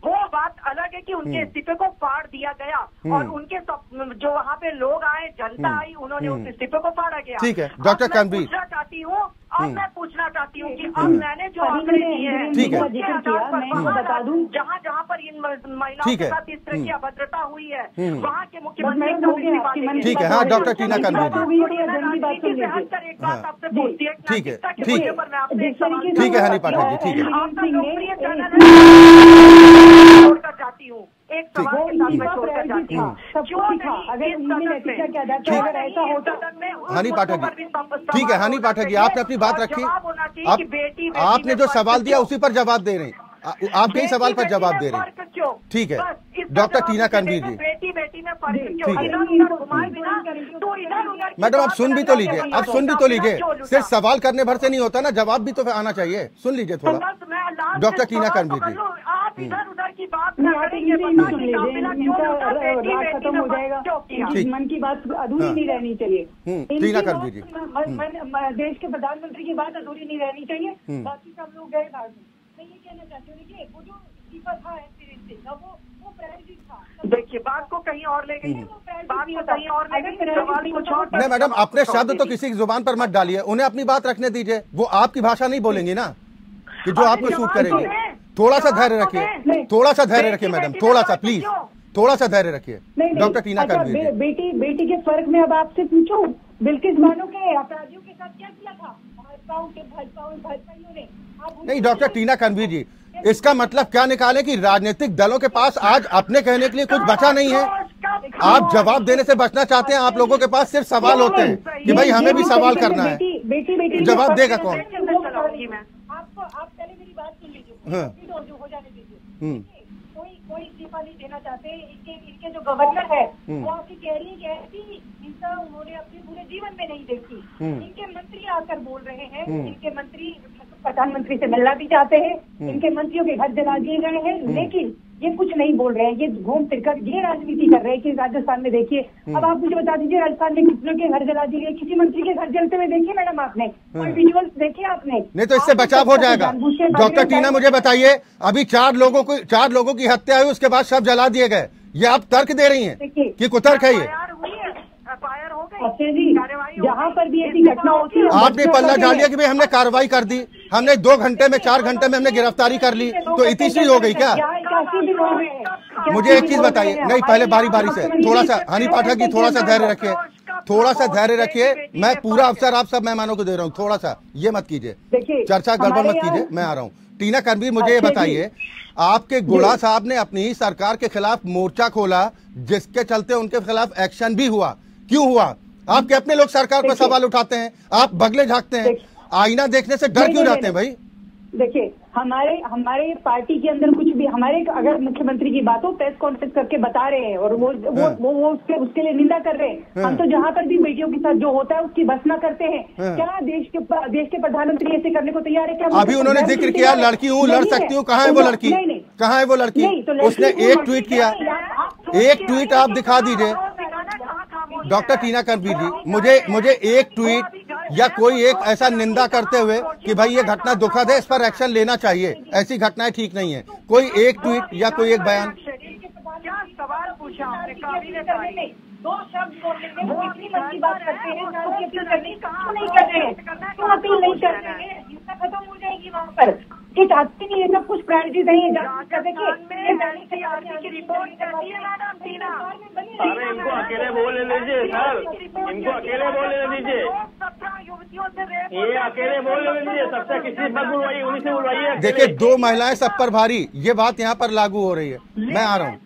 वो बात अलग है कि उनके इस्तीफे को फाड़ दिया गया और उनके जो वहाँ पे लोग आए, जनता आई, उन्होंने उस इस्तीफे को फाड़ा गया। ठीक है डॉक्टर करणवीर, मैं पूछना चाहती हूँ कि अब मैंने जो आंकड़े दिए हैं, ठीक है, मैं बता दूं, जहाँ पर इन महिलाओं के साथ इस तरह की अभद्रता हुई है, वहाँ के मुख्यमंत्री, ठीक है, हाँ डॉक्टर टीना करणवीर जी, ठीक है, ठीक है, ठीक है हनी पाठक जी, ठीक है, चाहती हूँ एक सवाल के साथ मैं छोड़कर जाती हूँ, क्यों नहीं अगर ऐसा होता हनी पाठक जी, ठीक है हनी पाठक जी, आपने अपनी बात रखी, आपने जो सवाल दिया उसी पर जवाब दे रहे हैं, आपके ही सवाल पर जवाब दे रहे हैं, ठीक है डॉक्टर टीना करणवीर जी, ठीक है मैडम आप सुन भी तो लीजिए, आप सुन भी तो लीजिए, सिर्फ सवाल करने भर से नहीं होता ना, जवाब भी तो आना चाहिए, सुन लीजिए थोड़ा डॉक्टर टीना करणवीर जी। इधर उधर की बात खत्म हो जाएगा, मन की बात अधूरी नहीं रहनी चाहिए। टीना करणवीर जी, देश के प्रधानमंत्री की बात अधूरी नहीं रहनी चाहिए, बाकी सब लोग गए बाद में। मैं ये कहना चाहती हूँ, देखिए वो जो इस्तीफा था वो प्रायोजित था, देखिए बात को कहीं और ले गई, बात को कहीं और ले गई, सवाल कुछ और। नहीं मैडम, अपने शब्द तो किसी की जुबान पर मत डालिए, उन्हें अपनी बात रखने दीजिए, वो आपकी भाषा नहीं बोलेंगी ना कि जो आपको सूट करेगी। थोड़ा सा धैर्य रखिए, थोड़ा सा धैर्य रखिए मैडम, थोड़ा सा प्लीज, थोड़ा सा धैर्य रखिए डॉक्टर टीना करणवीर जी। बेटी के फर्क में अब आपसे पूछूं, बिल्किस बानो के अपराधियों के साथ क्या किया था भाजपाइयों ने? नहीं डॉक्टर टीना करणवीर जी, इसका मतलब क्या निकाले कि राजनीतिक दलों के पास आज अपने कहने के लिए कुछ बचा नहीं है, आप जवाब देने से बचना चाहते हैं, आप लोगों के पास सिर्फ सवाल होते हैं कि भाई हमें भी सवाल करना है, जवाब देगा कौन? आप पहले मेरी बात सुन लीजिए, हो जाने दीजिए। कोई इस्तीफा नहीं देना चाहते, इनके जो गवर्नर है वो आपकी कह रही है कि ऐसी हिंसा उन्होंने अपने पूरे जीवन में नहीं देखी। इनके मंत्री आकर बोल रहे हैं, इनके मंत्री प्रधानमंत्री से मिलना भी चाहते हैं, इनके मंत्रियों के घर जला दिए गए हैं, लेकिन ये कुछ नहीं बोल रहे हैं, ये घूम फिरकर ये राजनीति कर रहे हैं कि राजस्थान में देखिए, अब आप मुझे बता दीजिए राजस्थान में कितनों के घर जला दिए गए, किसी मंत्री के घर जलते हुए देखिए मैडम आपने, कोई विजुअल्स देखे आपने? नहीं तो इससे बचाव हो जाएगा। डॉक्टर टीना मुझे बताइए, अभी 4 लोगों की हत्या हुई, उसके बाद शव जला दिए गए, ये आप तर्क दे रही हैं कि कुतर्क है ये? जहाँ पर भी ऐसी घटना होती है आपने पल्ला डाल दिया कि भाई हमने कार्रवाई कर दी, हमने 2 घंटे में 4 घंटे में हमने गिरफ्तारी कर ली, तो इतनी हो गई क्या? मुझे एक चीज बताइए, नहीं पहले बारी बारी से, थोड़ा सा हनी पाठक जी थोड़ा सा धैर्य रखिए, थोड़ा सा धैर्य रखिए, मैं पूरा अवसर आप सब मेहमानों को दे रहा हूँ, थोड़ा सा ये मत कीजिए, चर्चा गड़बड़ मत कीजिए, मैं आ रहा हूँ। टीना करणवीर मुझे ये बताइए, आपके गुड़ा साहब ने अपनी ही सरकार के खिलाफ मोर्चा खोला, जिसके चलते उनके खिलाफ एक्शन भी हुआ, क्यों हुआ? आपके अपने लोग सरकार पर सवाल उठाते हैं, आप बगले झांकते हैं, आईना देखने से डर क्यों जाते हैं भाई? देखिए हमारे पार्टी के अंदर कुछ भी, हमारे अगर मुख्यमंत्री की बात हो प्रेस कॉन्फ्रेंस करके बता रहे हैं और वो उसके लिए निंदा कर रहे हैं, हम तो जहाँ पर भी बेटियों के साथ जो होता है उसकी भर्त्सना करते हैं। क्या देश के प्रधानमंत्री ऐसे करने को तैयार है क्या? अभी उन्होंने जिक्र किया लड़की हूँ, लड़ सकती हूँ, कहाँ है वो लड़की? कहाँ है वो लड़की? उसने एक ट्वीट किया, एक ट्वीट आप दिखा दीजिए डॉक्टर टीना करणवीर जी, मुझे एक ट्वीट या कोई एक ऐसा निंदा करते हुए कि भाई ये घटना दुखद है, इस पर एक्शन लेना चाहिए, ऐसी घटनाएं ठीक नहीं है, कोई एक ट्वीट या कोई एक बयान? क्या सवाल पूछा आपने? 2 शब्द बोलने में वो इतनी लंबी बात करते हैं, अपील करने क्यों नहीं कर रहे हैं? क्यों अपील नहीं कर रहे हैं? हिंसा खत्म हो जाएगी वहाँ पर, ये चाहते नहीं है, सब कुछ प्रायोरिटी नहीं है। अरे इनको अकेले बोल लीजिए सर, इनको अकेले बोल लीजिए, ये अकेले बोल लीजिए, सबसे किसी मत बुलवाइए, उन्हीं से बुलवाइए। देखिए 2 महिलाएं सब पर भारी, ये बात यहाँ पर लागू हो रही है। मैं आ रहा हूँ।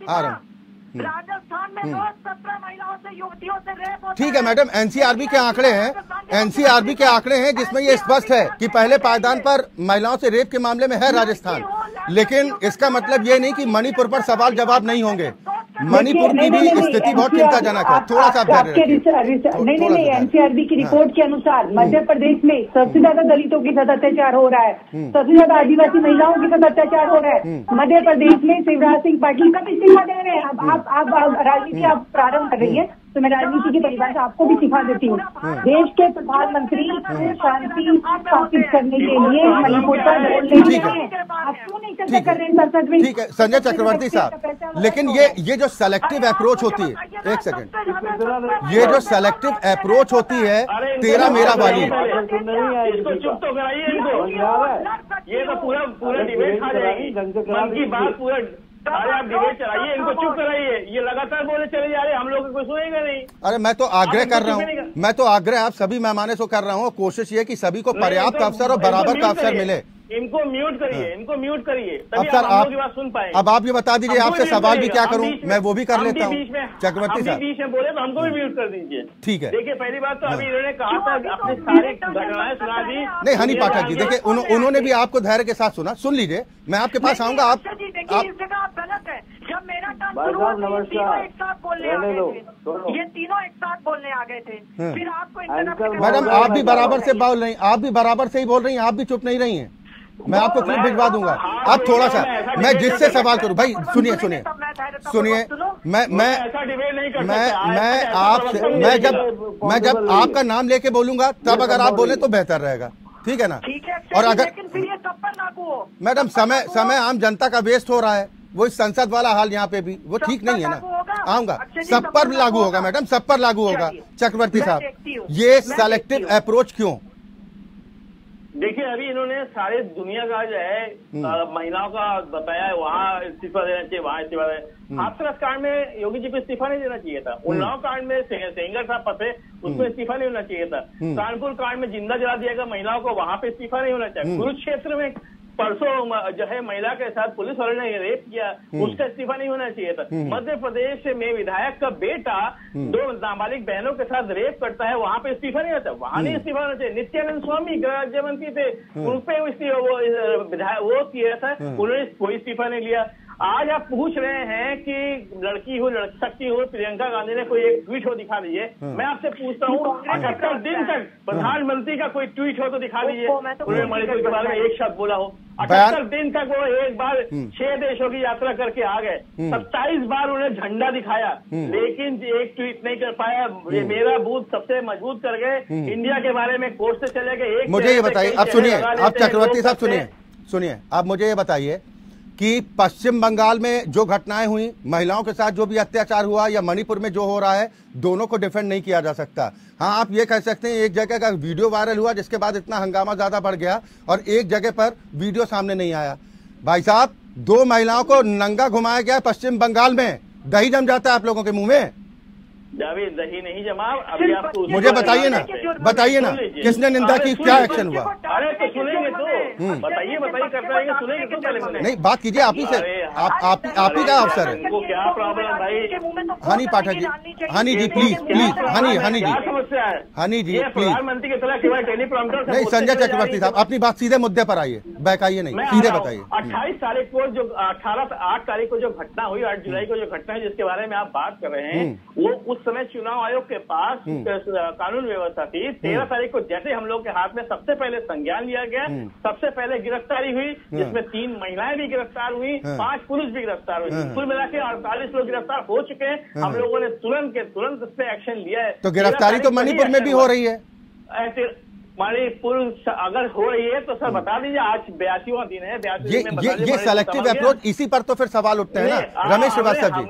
राजस्थान में रोज 17 महिलाओं से, युवतियों से रेप होता है। ठीक है मैडम, एनसीआरबी के आंकड़े हैं, एनसीआरबी के आंकड़े हैं जिसमें ये स्पष्ट है कि पहले पायदान पर महिलाओं से रेप के मामले में है राजस्थान, लेकिन इसका मतलब ये नहीं कि मणिपुर पर सवाल जवाब नहीं होंगे। मणिपुर की भी स्थिति बहुत चिंताजनक है। थोड़ा सा नहीं, एनसीआरबी की रिपोर्ट के अनुसार मध्य प्रदेश में सबसे ज्यादा दलितों के साथ अत्याचार हो रहा है, सबसे ज्यादा आदिवासी महिलाओं के साथ अत्याचार हो रहा है मध्य प्रदेश में। शिवराज सिंह पाटिल कब इस्तीफा दे रहे हैं? आप राजनीति आप प्रारंभ कर रही है तो मैं राजनीति की परिभाषा आपको भी सिखा देती हूँ। देश के प्रधानमंत्री शांति स्थापित करने के लिए मणिपुर का रोल ले रहे हैं। आप क्यों नहीं चर्चा कर रहे हैं संसद में? ठीक है संजय चक्रवर्ती साहब, लेकिन ये जो सेलेक्टिव अप्रोच होती है, एक सेकंड, ये जो सेलेक्टिव अप्रोच होती है तेरा मेरा वाली, इसको चुप तो कराइए इनको, ये तो पूरा डिबेट खा जाएगी मन की बात पूरा। अरे आप डिबेट चलाइए, इनको चुप कराइए, ये लगातार बोले चले जा रहे, हम लोग कोई सुनेगा नहीं। अरे मैं तो आग्रह कर रहा हूँ, मैं तो आग्रह आप सभी मेहमानों से कर रहा हूँ, कोशिश ये कि सभी को पर्याप्त अवसर और बराबर का अवसर मिले। इनको म्यूट करिए, इनको म्यूट करिए, अब सर आप की बात सुन पाएंगे। अब आप ये बता दीजिए आपसे सवाल भी क्या करूं, मैं वो भी कर लेता हूं। चक्रवर्ती साहब बीच में बोले तो हमको भी म्यूट कर दीजिए। ठीक है, देखिए पहली बात तो अभी इन्होंने कहा था अपने सारे घटनाएं सुना दी। नहीं हनी पाठक जी, देखिए उन्होंने भी आपको धैर्य के साथ सुना, सुन लीजिए, मैं आपके पास आऊंगा। आप गलत है, जब मेरा टर्न शुरू हुआ तीनों एक साथ बोलने आ गए थे, ये तीनों एक साथ बोलने आ गए थे, फिर आपको मैडम आप भी बराबर से बोल रही, आप भी बराबर से ही बोल रही हैं, आप भी चुप नहीं रही हैं। मैं आपको क्लिप भिजवा दूंगा। आप थोड़ा सा, मैं जिससे सवाल करूं भाई, सुनिए सुनिए सुनिए, मैं आपसे, मैं जब आपका नाम लेके बोलूंगा तब अगर आप बोले तो बेहतर रहेगा, ठीक है ना? और अगर मैडम समय आम जनता का वेस्ट हो रहा है, वो इस संसद वाला हाल यहाँ पे भी वो ठीक नहीं है ना। आऊंगा, सब पर लागू होगा मैडम, सब पर लागू होगा। चक्रवर्ती साहब ये सेलेक्टिव अप्रोच क्यों? देखिए अभी इन्होंने सारे दुनिया का जो है महिलाओं का बताया है, वहाँ इस्तीफा देना चाहिए, वहाँ इस्तीफा देना। हाथरस कांड में योगी जी को इस्तीफा नहीं देना चाहिए था। उन्नाव कांड में सेंगर साहब फंसे, उसको इस्तीफा नहीं होना चाहिए था। कानपुर कांड में जिंदा जला दिया गया महिलाओं को, वहाँ पे इस्तीफा नहीं होना चाहिए। कुरुक्षेत्र में परसों जो है महिला के साथ पुलिस वाले ने रेप किया, उसका इस्तीफा नहीं होना चाहिए था। मध्य प्रदेश में विधायक का बेटा 2 नाबालिग बहनों के साथ रेप करता है, वहां पे इस्तीफा नहीं होता, वहां नहीं इस्तीफा होना चाहिए। नित्यानंद स्वामी गृह राज्य मंत्री थे, उन पे वो विधायक वो किया था, उन्होंने कोई इस्तीफा नहीं लिया। आज आप पूछ रहे हैं कि लड़की हो लड़ सकती हो, प्रियंका गांधी ने कोई एक ट्वीट हो दिखा दीजिए। मैं आपसे पूछता हूँ 78 दिन तक प्रधानमंत्री का कोई ट्वीट हो तो दिखा दीजिए, उन्होंने मणिपुर के बारे में एक शब्द बोला हो। 78 दिन तक वो एक बार 6 देशों की यात्रा करके आ गए, 27 बार उन्हें झंडा दिखाया, लेकिन एक ट्वीट नहीं कर पाया। मेरा बूथ सबसे मजबूत कर गए, इंडिया के बारे में कोर्ट से चले गए। मुझे ये बताइए, अब सुनिए आप चक्रवर्ती साहब, सुनिए आप मुझे ये बताइए कि पश्चिम बंगाल में जो घटनाएं हुई, महिलाओं के साथ जो भी अत्याचार हुआ, या मणिपुर में जो हो रहा है, दोनों को डिफेंड नहीं किया जा सकता। हाँ आप ये कह सकते हैं एक जगह का वीडियो वायरल हुआ जिसके बाद इतना हंगामा ज्यादा बढ़ गया, और एक जगह पर वीडियो सामने नहीं आया। भाई साहब 2 महिलाओं को नंगा घुमाया गया पश्चिम बंगाल में, दही जम जाता है आप लोगों के मुंह में? दही नहीं जमा। अभी आप मुझे बताइए ना, बताइए ना किसने निंदा की, क्या एक्शन हुआ? अरे तो सुनेंगे तो बताइए करते रहेंगे, सुनेंगे तो पहले नहीं बात कीजिए, आप ही से, आप ही का अवसर है। क्या प्रॉब्लम भाई? Honey Pathak ji, Honey ji please Honey ji, Honey ji please. प्रधानमंत्री की तरह केवल टेलीप्रॉम्प्टर नहीं, संजय चक्रवर्ती साहब अपनी बात सीधे मुद्दे पर आइए, बहकाइए नहीं, सीधे बताइए। 28 तारीख को जो 8 तारीख को जो घटना हुई, 8 जुलाई को जो घटना है जिसके बारे में आप बात कर रहे हैं, वो उस समय चुनाव आयोग के पास कानून व्यवस्था थी। 13 तारीख को जैसे हम लोग के हाथ में सबसे पहले संज्ञान लिया गया, सबसे पहले गिरफ्तारी हुई, जिसमें 3 महिलाएं भी गिरफ्तार हुई, 5 पुलिस भी गिरफ्तार हुई, कुल मिला के 48 लोग गिरफ्तार हो चुके हैं। हम लोगों ने तुरंत इस पे एक्शन लिया है। तो गिरफ्तारी तो मणिपुर में भी हो रही है। ऐसे मणिपुर अगर हो रही है तो सर बता दीजिए, आज 82वां दिन है। ये सेलेक्टिव अप्रोच, इसी पर तो फिर सवाल उठते हैं ना। रमेश श्रीवास्तव जी,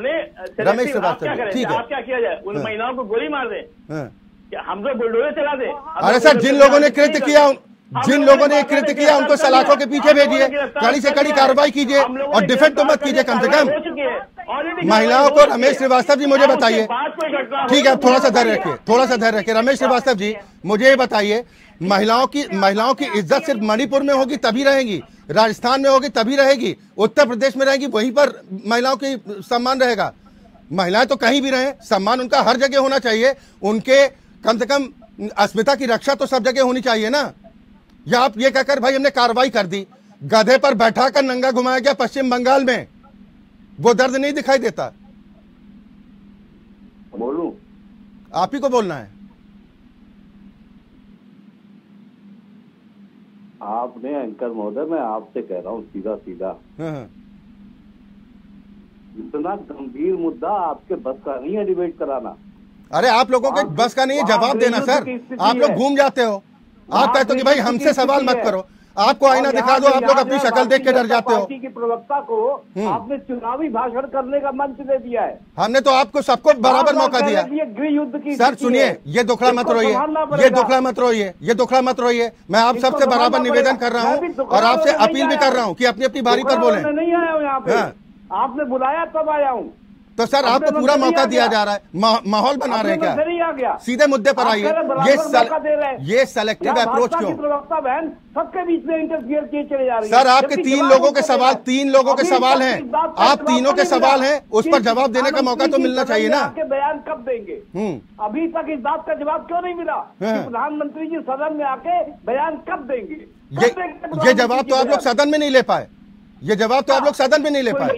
रमेश श्रीवास्तव जी, ठीक है, आप क्या किया जाए? उन महिलाओं को गोली मार दे, हम लोग बुलडोजर चला दे? अरे सर जिन लोगों ने कृत्य किया उनको सलाखों के पीछे भेजिए, कड़ी से कड़ी कार्रवाई कीजिए, और डिफेंड तो मत कीजिए कम से कम महिलाओं को। रमेश श्रीवास्तव जी मुझे बताइए, ठीक है थोड़ा सा धैर्य रखिए। रमेश श्रीवास्तव जी मुझे ये बताइए, महिलाओं की इज्जत सिर्फ मणिपुर में होगी तभी रहेगी, राजस्थान में होगी तभी रहेगी, उत्तर प्रदेश में रहेगी वहीं पर महिलाओं की सम्मान रहेगा? महिलाएं तो कहीं भी रहे, सम्मान उनका हर जगह होना चाहिए, उनके कम से कम अस्मिता की रक्षा तो सब जगह होनी चाहिए ना। या आप ये कहकर भाई हमने कार्रवाई कर दी, गधे पर बैठा कर नंगा घुमाया गया पश्चिम बंगाल में, वो दर्द नहीं दिखाई देता? बोलूं? आप ही को बोलना है। आपने एंकर महोदय, मैं आपसे कह रहा हूँ सीधा सीधा, इतना गंभीर मुद्दा आपके बस का नहीं है डिबेट कराना। अरे आप लोगों के बस का नहीं है जवाब देना सर, आप लोग घूम जाते हो। आप कहते हो कि भाई हमसे सवाल मत करो, आपको आईना दिखा दो, आप लोग अपनी शक्ल देख के डर जाते हो। पार्टी के प्रवक्ता को आपने चुनावी भाषण करने का मंच दे दिया है। हमने तो आपको सबको बराबर मौका दिया। गृह युद्ध की सर सुनिए, ये दुखड़ा मत रोइए, ये दुखड़ा मत रोइए, ये दुखड़ा मत रोइए। मैं आप सबसे बराबर निवेदन कर रहा हूँ और आपसे अपील भी कर रहा हूँ कि अपनी अपनी बारी पर बोले। नहीं आया हूँ यहाँ पे, आपने बुलाया तब आया हूँ। तो सर आपको पूरा मौका दिया जा रहा है, माहौल बना रहे हैं क्या? नहीं आ गया, सीधे मुद्दे पर आइए। ये सेलेक्टिव अप्रोच क्यों? प्रवक्ता बहन सबके बीच में इंटरफियर किए चले जा रही है। सर आपके तीन लोगों के सवाल हैं, आप तीनों के सवाल हैं, उस पर जवाब देने का मौका तो मिलना चाहिए ना। आपके बयान कब देंगे? अभी तक इस बात का जवाब क्यों नहीं मिला? प्रधानमंत्री जी सदन में आके बयान कब देंगे? ये जवाब तो आप लोग सदन में नहीं ले पाए, ये जवाब तो आप लोग सदन में नहीं ले पाए।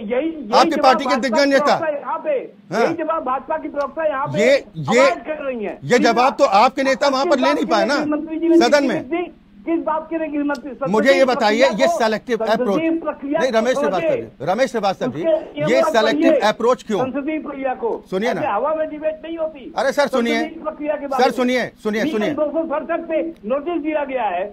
आपकी पार्टी के दिग्गज नेता यहाँ पे यही जवाब भाजपा की प्रवक्ता यहाँ पे कर रही है। ये जवाब तो आपके नेता वहाँ पर ले नहीं पाए ना सदन में। किस बात के लिए गृहमंत्री? मुझे ये बताइए, ये सेलेक्टिव अप्रोच नहीं, रमेश श्रीवास्तव जी, ये सेलेक्टिव अप्रोच क्यों? संसदीय प्रक्रिया को सुनिए ना, हवा में डिबेट नहीं होती। अरे सर सुनिए, सर सुनिए 267 पे नोटिस दिया गया है,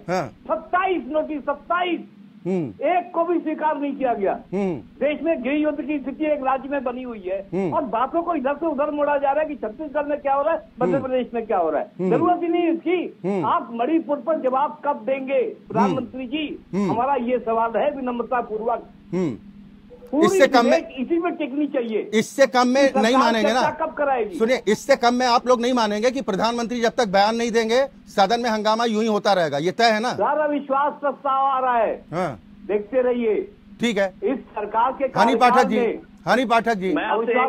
27 नोटिस, 27 एक को भी स्वीकार नहीं किया गया। देश में गृह युद्ध की स्थिति एक राज्य में बनी हुई है और बातों को इधर से उधर मोड़ा जा रहा है कि छत्तीसगढ़ में क्या हो रहा है, मध्य प्रदेश में क्या हो रहा है। जरूरत ही नहीं इसकी। आप मणिपुर पर जवाब कब देंगे प्रधानमंत्री जी? हमारा ये सवाल है विनम्रता पूर्वक। इससे कम में, इसी में टिकनी चाहिए। इससे कम में नहीं मानेंगे ना। कब कराएगी? सुनिए, इससे कम में आप लोग नहीं मानेंगे कि प्रधानमंत्री जब तक बयान नहीं देंगे सदन में हंगामा यूं ही होता रहेगा, ये तय है ना। सारा विश्वास प्रस्ताव आ रहा है, देखते रहिए। ठीक है, इस सरकार के हनी पाठक जी,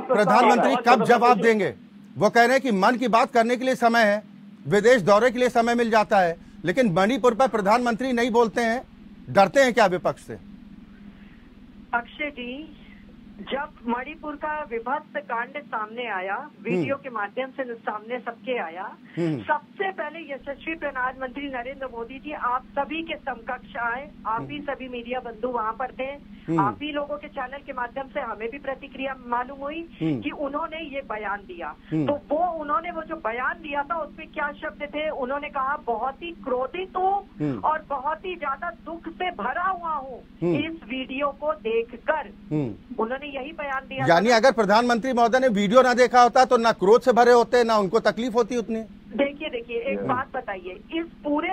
प्रधानमंत्री कब जवाब देंगे? वो कह रहे हैं कि मन की बात करने के लिए समय है, विदेश दौरे के लिए समय मिल जाता है, लेकिन मणिपुर पर प्रधानमंत्री नहीं बोलते हैं। डरते हैं क्या विपक्ष से? अक्षय जी, जब मणिपुर का विभत्स कांड सामने आया, वीडियो के माध्यम से सामने सबके आया, सबसे पहले यशस्वी प्रधानमंत्री नरेंद्र मोदी जी आप सभी के समकक्ष आए। आप ही सभी मीडिया बंधु वहां पर थे, आप ही लोगों के चैनल के माध्यम से हमें भी प्रतिक्रिया मालूम हुई कि उन्होंने ये बयान दिया। तो उन्होंने वो जो बयान दिया था उसमें क्या शब्द थे? उन्होंने कहा बहुत ही क्रोधित हूँ और बहुत ही ज्यादा दुख से भरा हुआ हूँ इस वीडियो को देखकर। उन्होंने यही बयान दिया। यानी अगर प्रधानमंत्री महोदय ने वीडियो ना देखा होता तो ना क्रोध से भरे होते, ना उनको तकलीफ होती उतनी। देखिए एक बात बताइए, इस पूरे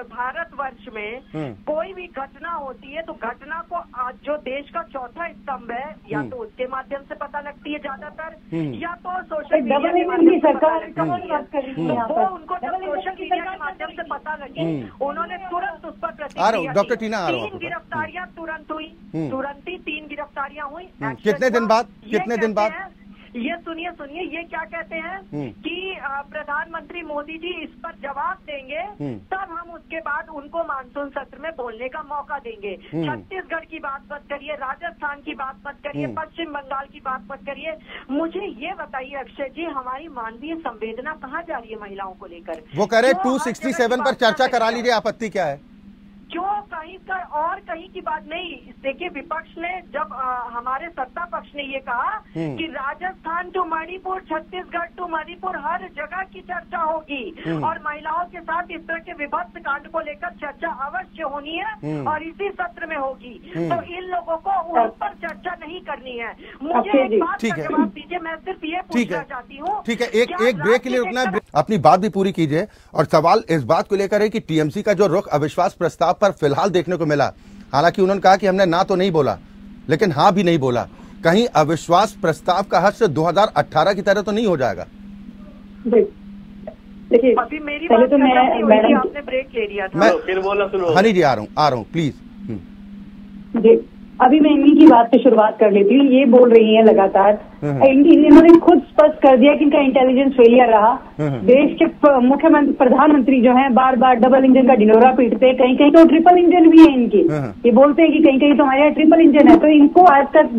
भारतवर्ष में कोई भी घटना होती है तो घटना को जो देश का चौथा स्तंभ है, या तो उसके माध्यम से पता लगती है ज्यादातर, या तो सोशल मीडिया के माध्यम से पता लगती है। वो उनको जब सोशल मीडिया के माध्यम से पता लगे, उन्होंने तुरंत उस पर प्रतिक्रिया। डॉक्टर टीना, 3 गिरफ्तारियां तुरंत हुई, तुरंत ही 3 गिरफ्तारियां हुई। कितने दिन बाद? ये सुनिए ये क्या कहते हैं कि प्रधानमंत्री मोदी जी इस पर जवाब देंगे, तब हम उसके बाद उनको मानसून सत्र में बोलने का मौका देंगे। छत्तीसगढ़ की बात मत करिए, राजस्थान की बात मत करिए, पश्चिम बंगाल की बात मत करिए। मुझे ये बताइए अक्षय जी, हमारी मानवीय संवेदना कहाँ जा रही है महिलाओं को लेकर? वो कह रहे 267 पर चर्चा करा लीजिए, आपत्ति क्या है? क्यों कहीं कर और कहीं की बात नहीं। देखिए विपक्ष ने जब हमारे सत्ता पक्ष ने ये कहा कि राजस्थान टू मणिपुर, छत्तीसगढ़ टू मणिपुर, हर जगह की चर्चा होगी और महिलाओं के साथ इस तरह के विभत्स कांड को लेकर चर्चा अवश्य होनी है और इसी सत्र में होगी। तो इन लोगों को उन पर चर्चा नहीं करनी है। मुझे एक बात का जवाब दीजिए, मैं सिर्फ ये पूछना चाहती हूँ। ठीक है, एक ब्रेक के लिए रुकना, अपनी बात भी पूरी कीजिए। और सवाल इस बात को लेकर है कि टीएमसी का जो रुख अविश्वास प्रस्ताव पर फिलहाल देखने को मिला, हालांकि उन्होंने कहा कि हमने ना तो नहीं बोला लेकिन हाँ भी नहीं बोला, कहीं अविश्वास प्रस्ताव का हश्र 2018 की तरह तो नहीं हो जाएगा? देखिए अभी मेरी बात तो मैं आपने ब्रेक ले लिया था। फिर बोला शुरू। हनी जी आ रहा हूँ प्लीज। जी अभी मैं इन्हीं की बात से शुरुआत कर लेती हूँ। ये बोल रही हैं लगातार, इन्होंने खुद स्पष्ट कर दिया कि इनका इंटेलिजेंस फेलियर रहा। देश के मुख्यमंत्री प्रधानमंत्री जो हैं बार बार डबल इंजन का ढिंढोरा पीटते हैं, कहीं कहीं तो ट्रिपल इंजन भी है इनकी। ये बोलते हैं कि कहीं कहीं तो हमारे यहाँ ट्रिपल इंजन है। तो इनको आज तक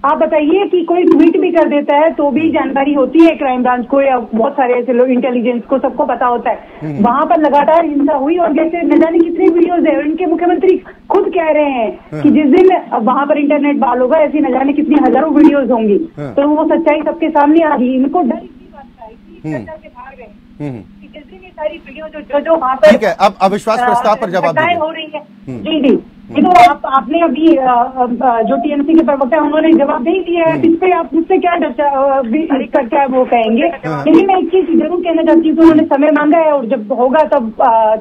आप बताइए कि कोई ट्वीट भी कर देता है तो भी जानकारी होती है क्राइम ब्रांच को या बहुत सारे ऐसे लोग इंटेलिजेंस को, सबको पता होता है। वहां पर लगातार हिंसा हुई और जैसे न जाने कितने वीडियोज है, इनके मुख्यमंत्री खुद कह रहे हैं कि जिस दिन वहां पर इंटरनेट बहाल होगा ऐसी न जाने कितनी हजारों वीडियोज होंगी। तो वो सच्चाई सबके सामने आ रही। इनको डर इसी बात का है कि चर्चा से भाग रहे हैं कि जिस दिन ये सारी वीडियो जो वहाँ पर, ठीक है, अब अविश्वास प्रस्ताव पर जवाब दीजिए। हो रही है। जी ये तो आपने अभी जो टीएमसी के प्रवक्ता उन्होंने जवाब दे दिया है, इस पे आप मुझसे क्या क्या वो कहेंगे। लेकिन मैं एक चीज जरूर कहना चाहती हूँ कि उन्होंने समय मांगा है और जब होगा तब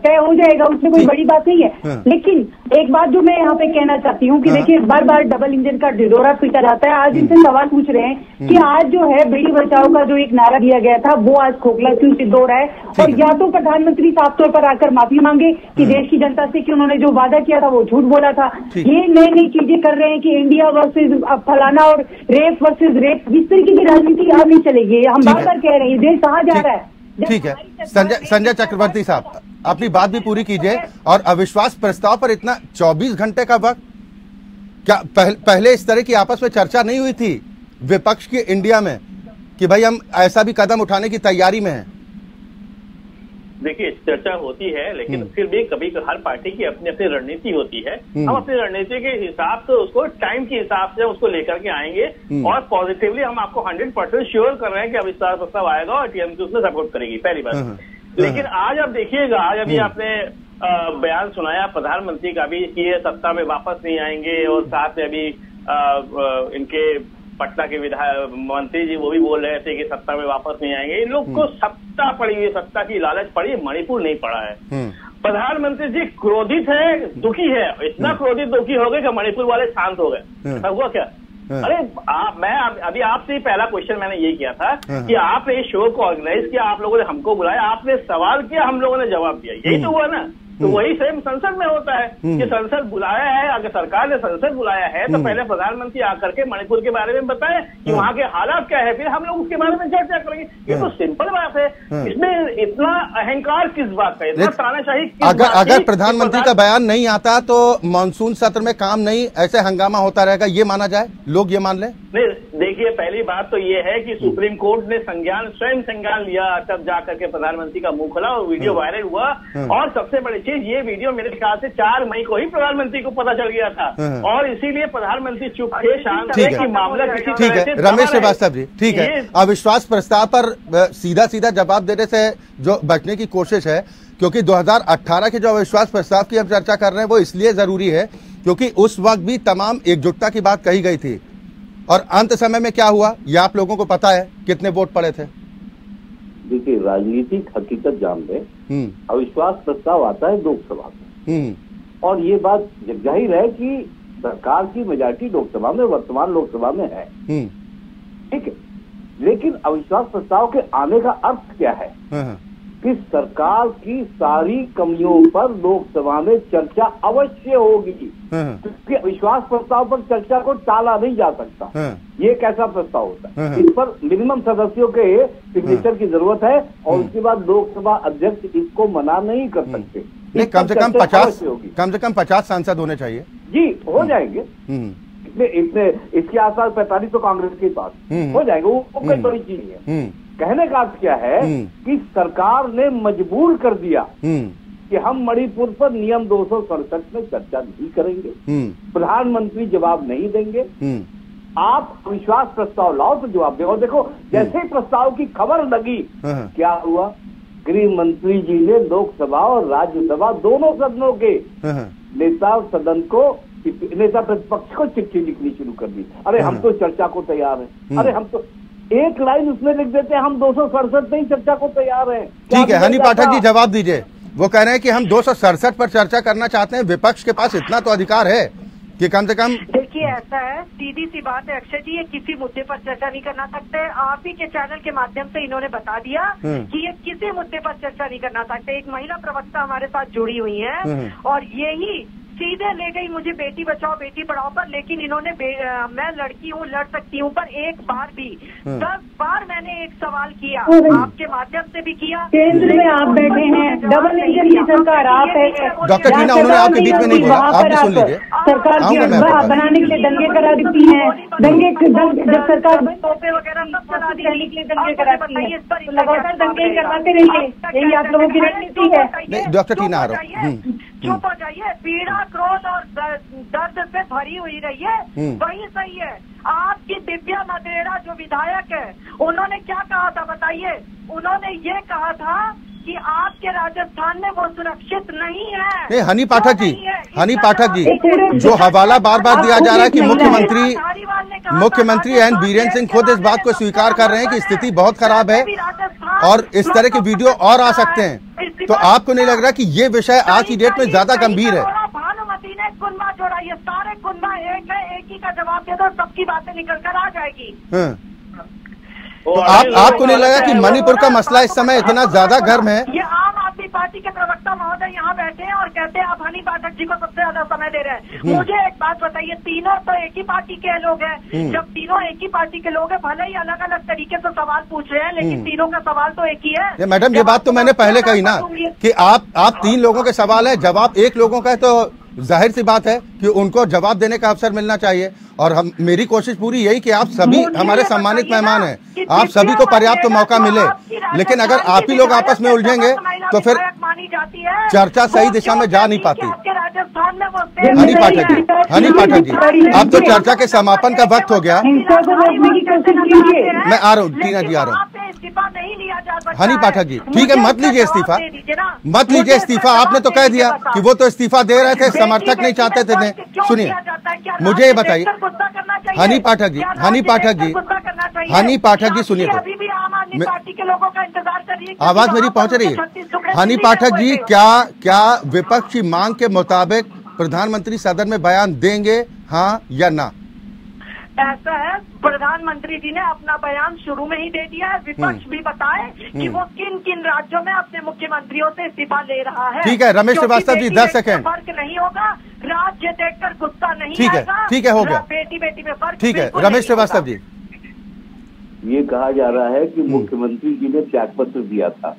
तय हो जाएगा, उसमें कोई बड़ी बात नहीं है। लेकिन एक बात जो मैं यहाँ पे कहना चाहती हूँ कि देखिए बार बार डबल इंजन का ढिढोरा पीटा जाता है। आज इनसे सवाल पूछ रहे हैं कि आज जो है बेटी बचाओ का जो एक नारा दिया गया था वो आज खोखला क्यों सिद्ध हो रहा है। और या तो प्रधानमंत्री साफ तौर पर आकर माफी मांगे कि देश की जनता से कि उन्होंने जो वादा किया था वो झूठ बोला था। ये नई नई चीजें कर रहे हैं कि इंडिया वर्सेज फलाना और रेप वर्सेज रेप, इस तरीके की राजनीति यहाँ नहीं चलेगी। हम बार बार कह रहे हैं देश कहाँ जा रहा है। ठीक है, संजय चक्रवर्ती साहब अपनी बात भी पूरी कीजिए। और अविश्वास प्रस्ताव पर इतना 24 घंटे का वक्त, क्या पहले इस तरह की आपस में चर्चा नहीं हुई थी विपक्ष की इंडिया में कि भाई हम ऐसा भी कदम उठाने की तैयारी में हैं? देखिए चर्चा होती है, लेकिन फिर भी कभी हर पार्टी की अपनी अपनी रणनीति होती है। हम अपनी रणनीति के हिसाब से उसको टाइम के हिसाब से उसको लेकर के आएंगे और पॉजिटिवली हम आपको 100% श्योर कर रहे हैं कि अविश्वास प्रस्ताव आएगा और टीएमसी उसमें सपोर्ट करेगी, पहली बात। लेकिन आज आप देखिएगा, आज अभी आपने बयान सुनाया प्रधानमंत्री का भी कि ये सत्ता में वापस नहीं आएंगे, और साथ में अभी इनके पटना के विधायक मंत्री जी वो भी बोल रहे थे कि सत्ता में वापस नहीं आएंगे। इन लोग को सत्ता पड़ी हुई, सत्ता की लालच पड़ी है, मणिपुर नहीं पड़ा है। प्रधानमंत्री जी क्रोधित है, दुखी है, इतना क्रोधित दुखी हो गए कि मणिपुर वाले शांत हो गए। हुआ क्या? अरे मैं अभी आपसे ही पहला क्वेश्चन मैंने ये किया था कि आपने इस शो को ऑर्गेनाइज किया, आप लोगों ने हमको बुलाया, आपने सवाल किया, हम लोगों ने जवाब दिया, यही तो हुआ ना। तो वही सेम संसद में होता है कि संसद बुलाया है, अगर सरकार ने संसद बुलाया है तो पहले प्रधानमंत्री आकर के मणिपुर के बारे में बताएं कि वहाँ के हालात क्या है, फिर हम लोग उसके बारे में चर्चा करेंगे। ये तो सिंपल बात है। इसमें इतना अहंकार किस बात का, इतना तानाशाही किस बात की? अगर प्रधानमंत्री का बयान नहीं आता तो मानसून सत्र में काम नहीं, ऐसे हंगामा होता रहेगा, ये माना जाए, लोग ये मान ले? नहीं, देखिए पहली बात तो ये है कि सुप्रीम कोर्ट ने स्वयं संज्ञान लिया, तब जाकर के प्रधानमंत्री का मुंह खुला और वीडियो वायरल हुआ। और सबसे बड़ी चीज, ये वीडियो मेरे ख्याल से 4 मई को ही प्रधानमंत्री को पता चल गया था और इसीलिए प्रधानमंत्री चुप थे, शांत थे कि मामला किसी तरह से। रमेश श्रीवास्तव जी, ठीक है, अविश्वास प्रस्ताव पर सीधा सीधा जवाब देने से जो बचने की कोशिश है, क्योंकि 2018 के जो अविश्वास प्रस्ताव की हम चर्चा कर रहे हैं वो इसलिए जरूरी है क्योंकि उस वक्त भी तमाम एकजुटता की बात कही गई थी। और अंत समय में क्या हुआ ये आप लोगों को पता है, कितने वोट पड़े थे? देखिए राजनीतिक हकीकत जान लें, अविश्वास प्रस्ताव आता है लोकसभा में और ये बात जाहिर है कि सरकार की मेजॉरिटी लोकसभा में, वर्तमान लोकसभा में है, ठीक है। लेकिन अविश्वास प्रस्ताव के आने का अर्थ क्या है कि सरकार की सारी कमियों पर लोकसभा में चर्चा अवश्य होगी, क्योंकि अविश्वास प्रस्ताव पर चर्चा को टाला नहीं जा सकता। ये कैसा प्रस्ताव होता है, इस पर मिनिमम सदस्यों के सिग्नेचर की जरूरत है और उसके बाद लोकसभा अध्यक्ष इसको मना नहीं कर सकते। नहीं, कम से कम 50 सांसद होने चाहिए। जी हो जाएंगे, इतने इसके आसपास 45 तो कांग्रेस के पास हो जाएंगे, वो कोई बड़ी चीज है। कहने का अर्थ क्या है कि सरकार ने मजबूर कर दिया कि हम मणिपुर पर नियम 267 में चर्चा नहीं करेंगे, प्रधानमंत्री जवाब नहीं देंगे, आप अविश्वास प्रस्ताव लाओ तो जवाब दें। और देखो जैसे ही प्रस्ताव की खबर लगी क्या हुआ, गृह मंत्री जी ने लोकसभा और राज्यसभा दोनों सदनों के नेता प्रतिपक्ष को चिट्ठी लिखनी शुरू कर दी। अरे हम तो चर्चा को तैयार हैं, अरे हम तो एक लाइन उसमें लिख देते हैं हम 267 नहीं चर्चा को तैयार हैं। ठीक है, हनी पाठक जी जवाब दीजिए। वो कह रहे हैं कि हम 267 पर चर्चा करना चाहते हैं, विपक्ष के पास इतना तो अधिकार है कि कम से कम। देखिए ऐसा है, सीधी सी बात है अक्षय जी, ये किसी मुद्दे पर चर्चा नहीं करना सकते। आप ही के चैनल के माध्यम से इन्होंने बता दिया कि ये किसी मुद्दे पर चर्चा नहीं करना सकते। एक महिला प्रवक्ता हमारे साथ जुड़ी हुई है और यही सीधे ले गई मुझे बेटी बचाओ बेटी पढ़ाओ पर, लेकिन इन्होंने मैं लड़की हूँ लड़ सकती हूँ पर एक बार भी 10 बार मैंने एक सवाल किया, आपके माध्यम से भी किया। केंद्र में आप बैठे हैं, डबल इंजन की सरकार आप है। डॉक्टर टीना, उन्होंने आपके बीच में नहीं बोला, आप भी सुन लीजिए। सरकार की बनाने के लिए दंगे करा देती है, जब सरकार तोपे वगैरह सब चला देने के लिए दंगे कराती है, तो लगातार दंगे करवाते रहिए, यही आप लोगों की रणनीति है। नहीं डॉक्टर टीना आ रहा हूँ, चुप हो जाइए। पीड़ा, क्रोध और दर्द से भरी हुई रही है, वही सही है। आपकी दिव्या मदेरा जो विधायक है, उन्होंने क्या कहा था बताइए? उन्होंने ये कहा था कि आपके राजस्थान में वो सुरक्षित नहीं है। नहीं हनी पाठक जी, जो हवाला बार बार दिया जा रहा है कि मुख्यमंत्री एन बीरेन सिंह खुद इस बात को स्वीकार कर रहे हैं कि स्थिति बहुत खराब है और इस तरह के वीडियो और आ सकते हैं, तो आपको नहीं लग रहा कि ये विषय आज की डेट में ज्यादा गंभीर है? भानुमति ने कुंभा जोड़ा, ये सारे कुंभा एक है, एक ही का जवाब दे दो, सबकी बातें निकल कर आ जाएगी। तो आपको नहीं लगा कि मणिपुर का मसला इस समय इतना ज्यादा गर्म है? ये आम आदमी पार्टी के प्रवक्ता महोदय यहाँ बैठे हैं और कहते हैं आप हनी पाठक जी को सबसे ज्यादा समय दे रहे हैं। मुझे एक बात बताइए, तीनों तो एक ही पार्टी के लोग हैं। जब तीनों एक ही पार्टी के लोग हैं, भले ही अलग अलग तरीके से सवाल पूछ रहे हैं, लेकिन तीनों का सवाल तो एक ही है। मैडम, ये बात तो मैंने पहले कही ना कि आप 3 लोगों के सवाल है, जवाब 1 लोगों का है, तो जाहिर सी बात है कि उनको जवाब देने का अवसर मिलना चाहिए। और मेरी कोशिश पूरी यही कि आप सभी हमारे सम्मानित मेहमान हैं, आप सभी को पर्याप्त मौका मिले, लेकिन अगर आप ही लोग आपस में उलझेंगे तो फिर चर्चा सही दिशा में जा नहीं पाती। हनी पाठक जी, अब तो चर्चा के समापन का वक्त हो गया। मैं आ रहा हूँ, टीना जी आ रहा हूँ। हनी पाठक जी, ठीक है, मत लीजिए इस्तीफा, आपने तो कह दिया कि वो तो इस्तीफा दे रहे थे, समर्थक नहीं चाहते थे। सुनिए, मुझे ये बताइए हनी पाठक जी सुनिए, तो आवाज मेरी पहुंच रही है? हनी पाठक जी, क्या विपक्ष की मांग के मुताबिक प्रधानमंत्री सदन में बयान देंगे, हाँ या ना? ऐसा है, प्रधानमंत्री जी ने अपना बयान शुरू में ही दे दिया है। विपक्ष भी बताए कि वो किन किन राज्यों में अपने मुख्यमंत्रियों से इस्तीफा ले रहा है। ठीक है रमेश श्रीवास्तव जी, 10 सेकंड। फर्क नहीं होगा, राज्य देखकर गुस्सा नहीं आएगा। ठीक है, हो गया। बेटी में फर्क। ठीक है रमेश श्रीवास्तव जी। ये कहा जा रहा है कि मुख्यमंत्री जी ने त्यागपत्र दिया था,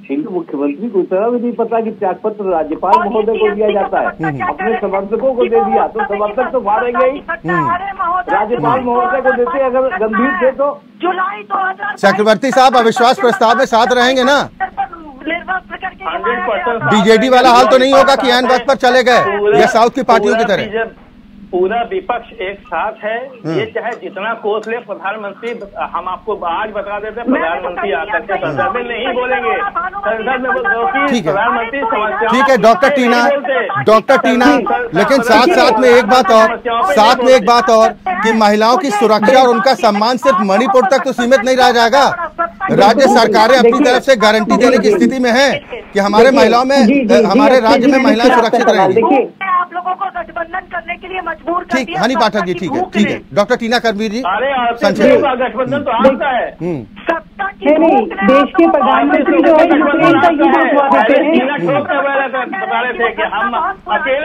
इनके मुख्यमंत्री को इतना भी नहीं पता कि त्यागपत्र राज्यपाल महोदय को दिया जाता है, अपने समर्थकों को दे दिया, तो समर्थक तो मारेंगे ही। राज्यपाल महोदय को देते अगर गंभीर थे तो। जुलाई 2000 चक्रवर्ती साहब अविश्वास प्रस्ताव में साथ रहेंगे ना? बीजेडी वाला हाल तो नहीं होगा कि ऐन वक्त पर चले गए या साउथ की पार्टियों की तरह? पूरा विपक्ष एक साथ है, ये चाहे जितना कोस ले प्रधानमंत्री, हम आपको आज बता देते हैं, प्रधानमंत्री आकर के संसद में नहीं बोलेंगे, संसद में प्रधानमंत्री समस्या। ठीक है डॉक्टर टीना, लेकिन साथ में एक बात और कि महिलाओं की सुरक्षा और उनका सम्मान सिर्फ मणिपुर तक तो सीमित नहीं रह जाएगा। राज्य सरकारें अपनी तरफ से गारंटी देने की स्थिति में है कि हमारे हमारे राज्य में महिलाएं सुरक्षित रहेंगी। आप लोगों को गठबंधन करने के लिए मजबूर कर ठीक, हनी पाठक जी, ठीक है। डॉक्टर टीना करवीर जी, गठबंधन तो आता है। नहीं, देश के प्रधानमंत्री जो है यूक्रेन का युद्ध रुकवा देते हैं।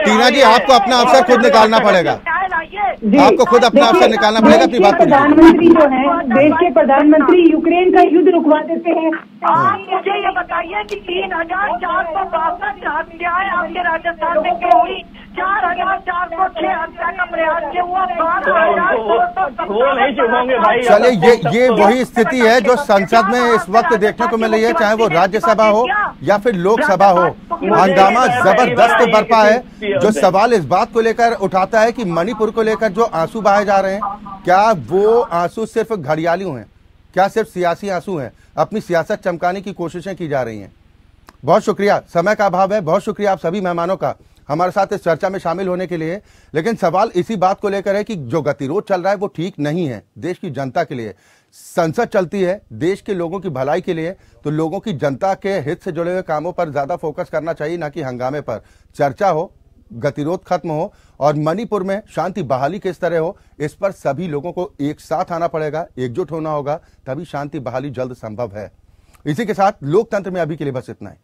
टीना जी, आपको अपना अवसर खुद निकालना पड़ेगा, आपको खुद अपना अवसर निकालना पड़ेगा। अपनी बात प्रधानमंत्री जो है, देश के प्रधानमंत्री यूक्रेन का युद्ध रुकवा देते हैं। आप मुझे ये बताइए कि 3462 हत्याएं आपके राजस्थान में क्यों हुई? 4406 हत्या का प्रयास किया हुआ, 12,200 नहीं चुभोंगे भाई। चलिए, ये वही स्थिति है जो संसद में इस वक्त देखने को मिल रही है, चाहे वो राज्यसभा हो या फिर लोकसभा हो। हंगामा जबरदस्त बरपा है। जो सवाल इस बात को लेकर उठाता है कि मणिपुर को लेकर जो आंसू बहाए जा रहे हैं, क्या वो आंसू सिर्फ घड़ियालियों हैं? क्या सिर्फ सियासी आंसू हैं? अपनी सियासत चमकाने की कोशिशें की जा रही हैं। बहुत शुक्रिया, समय का अभाव है, बहुत शुक्रिया आप सभी मेहमानों का हमारे साथ इस चर्चा में शामिल होने के लिए। लेकिन सवाल इसी बात को लेकर है कि जो गतिरोध चल रहा है वो ठीक नहीं है देश की जनता के लिए। संसद चलती है देश के लोगों की भलाई के लिए, तो लोगों की जनता के हित से जुड़े हुए कामों पर ज्यादा फोकस करना चाहिए, ना कि हंगामे पर। चर्चा हो, गतिरोध खत्म हो और मणिपुर में शांति बहाली किस तरह हो, इस पर सभी लोगों को एक साथ आना पड़ेगा, एकजुट होना होगा, तभी शांति बहाली जल्द संभव है। इसी के साथ लोकतंत्र में अभी के लिए बस इतना ही।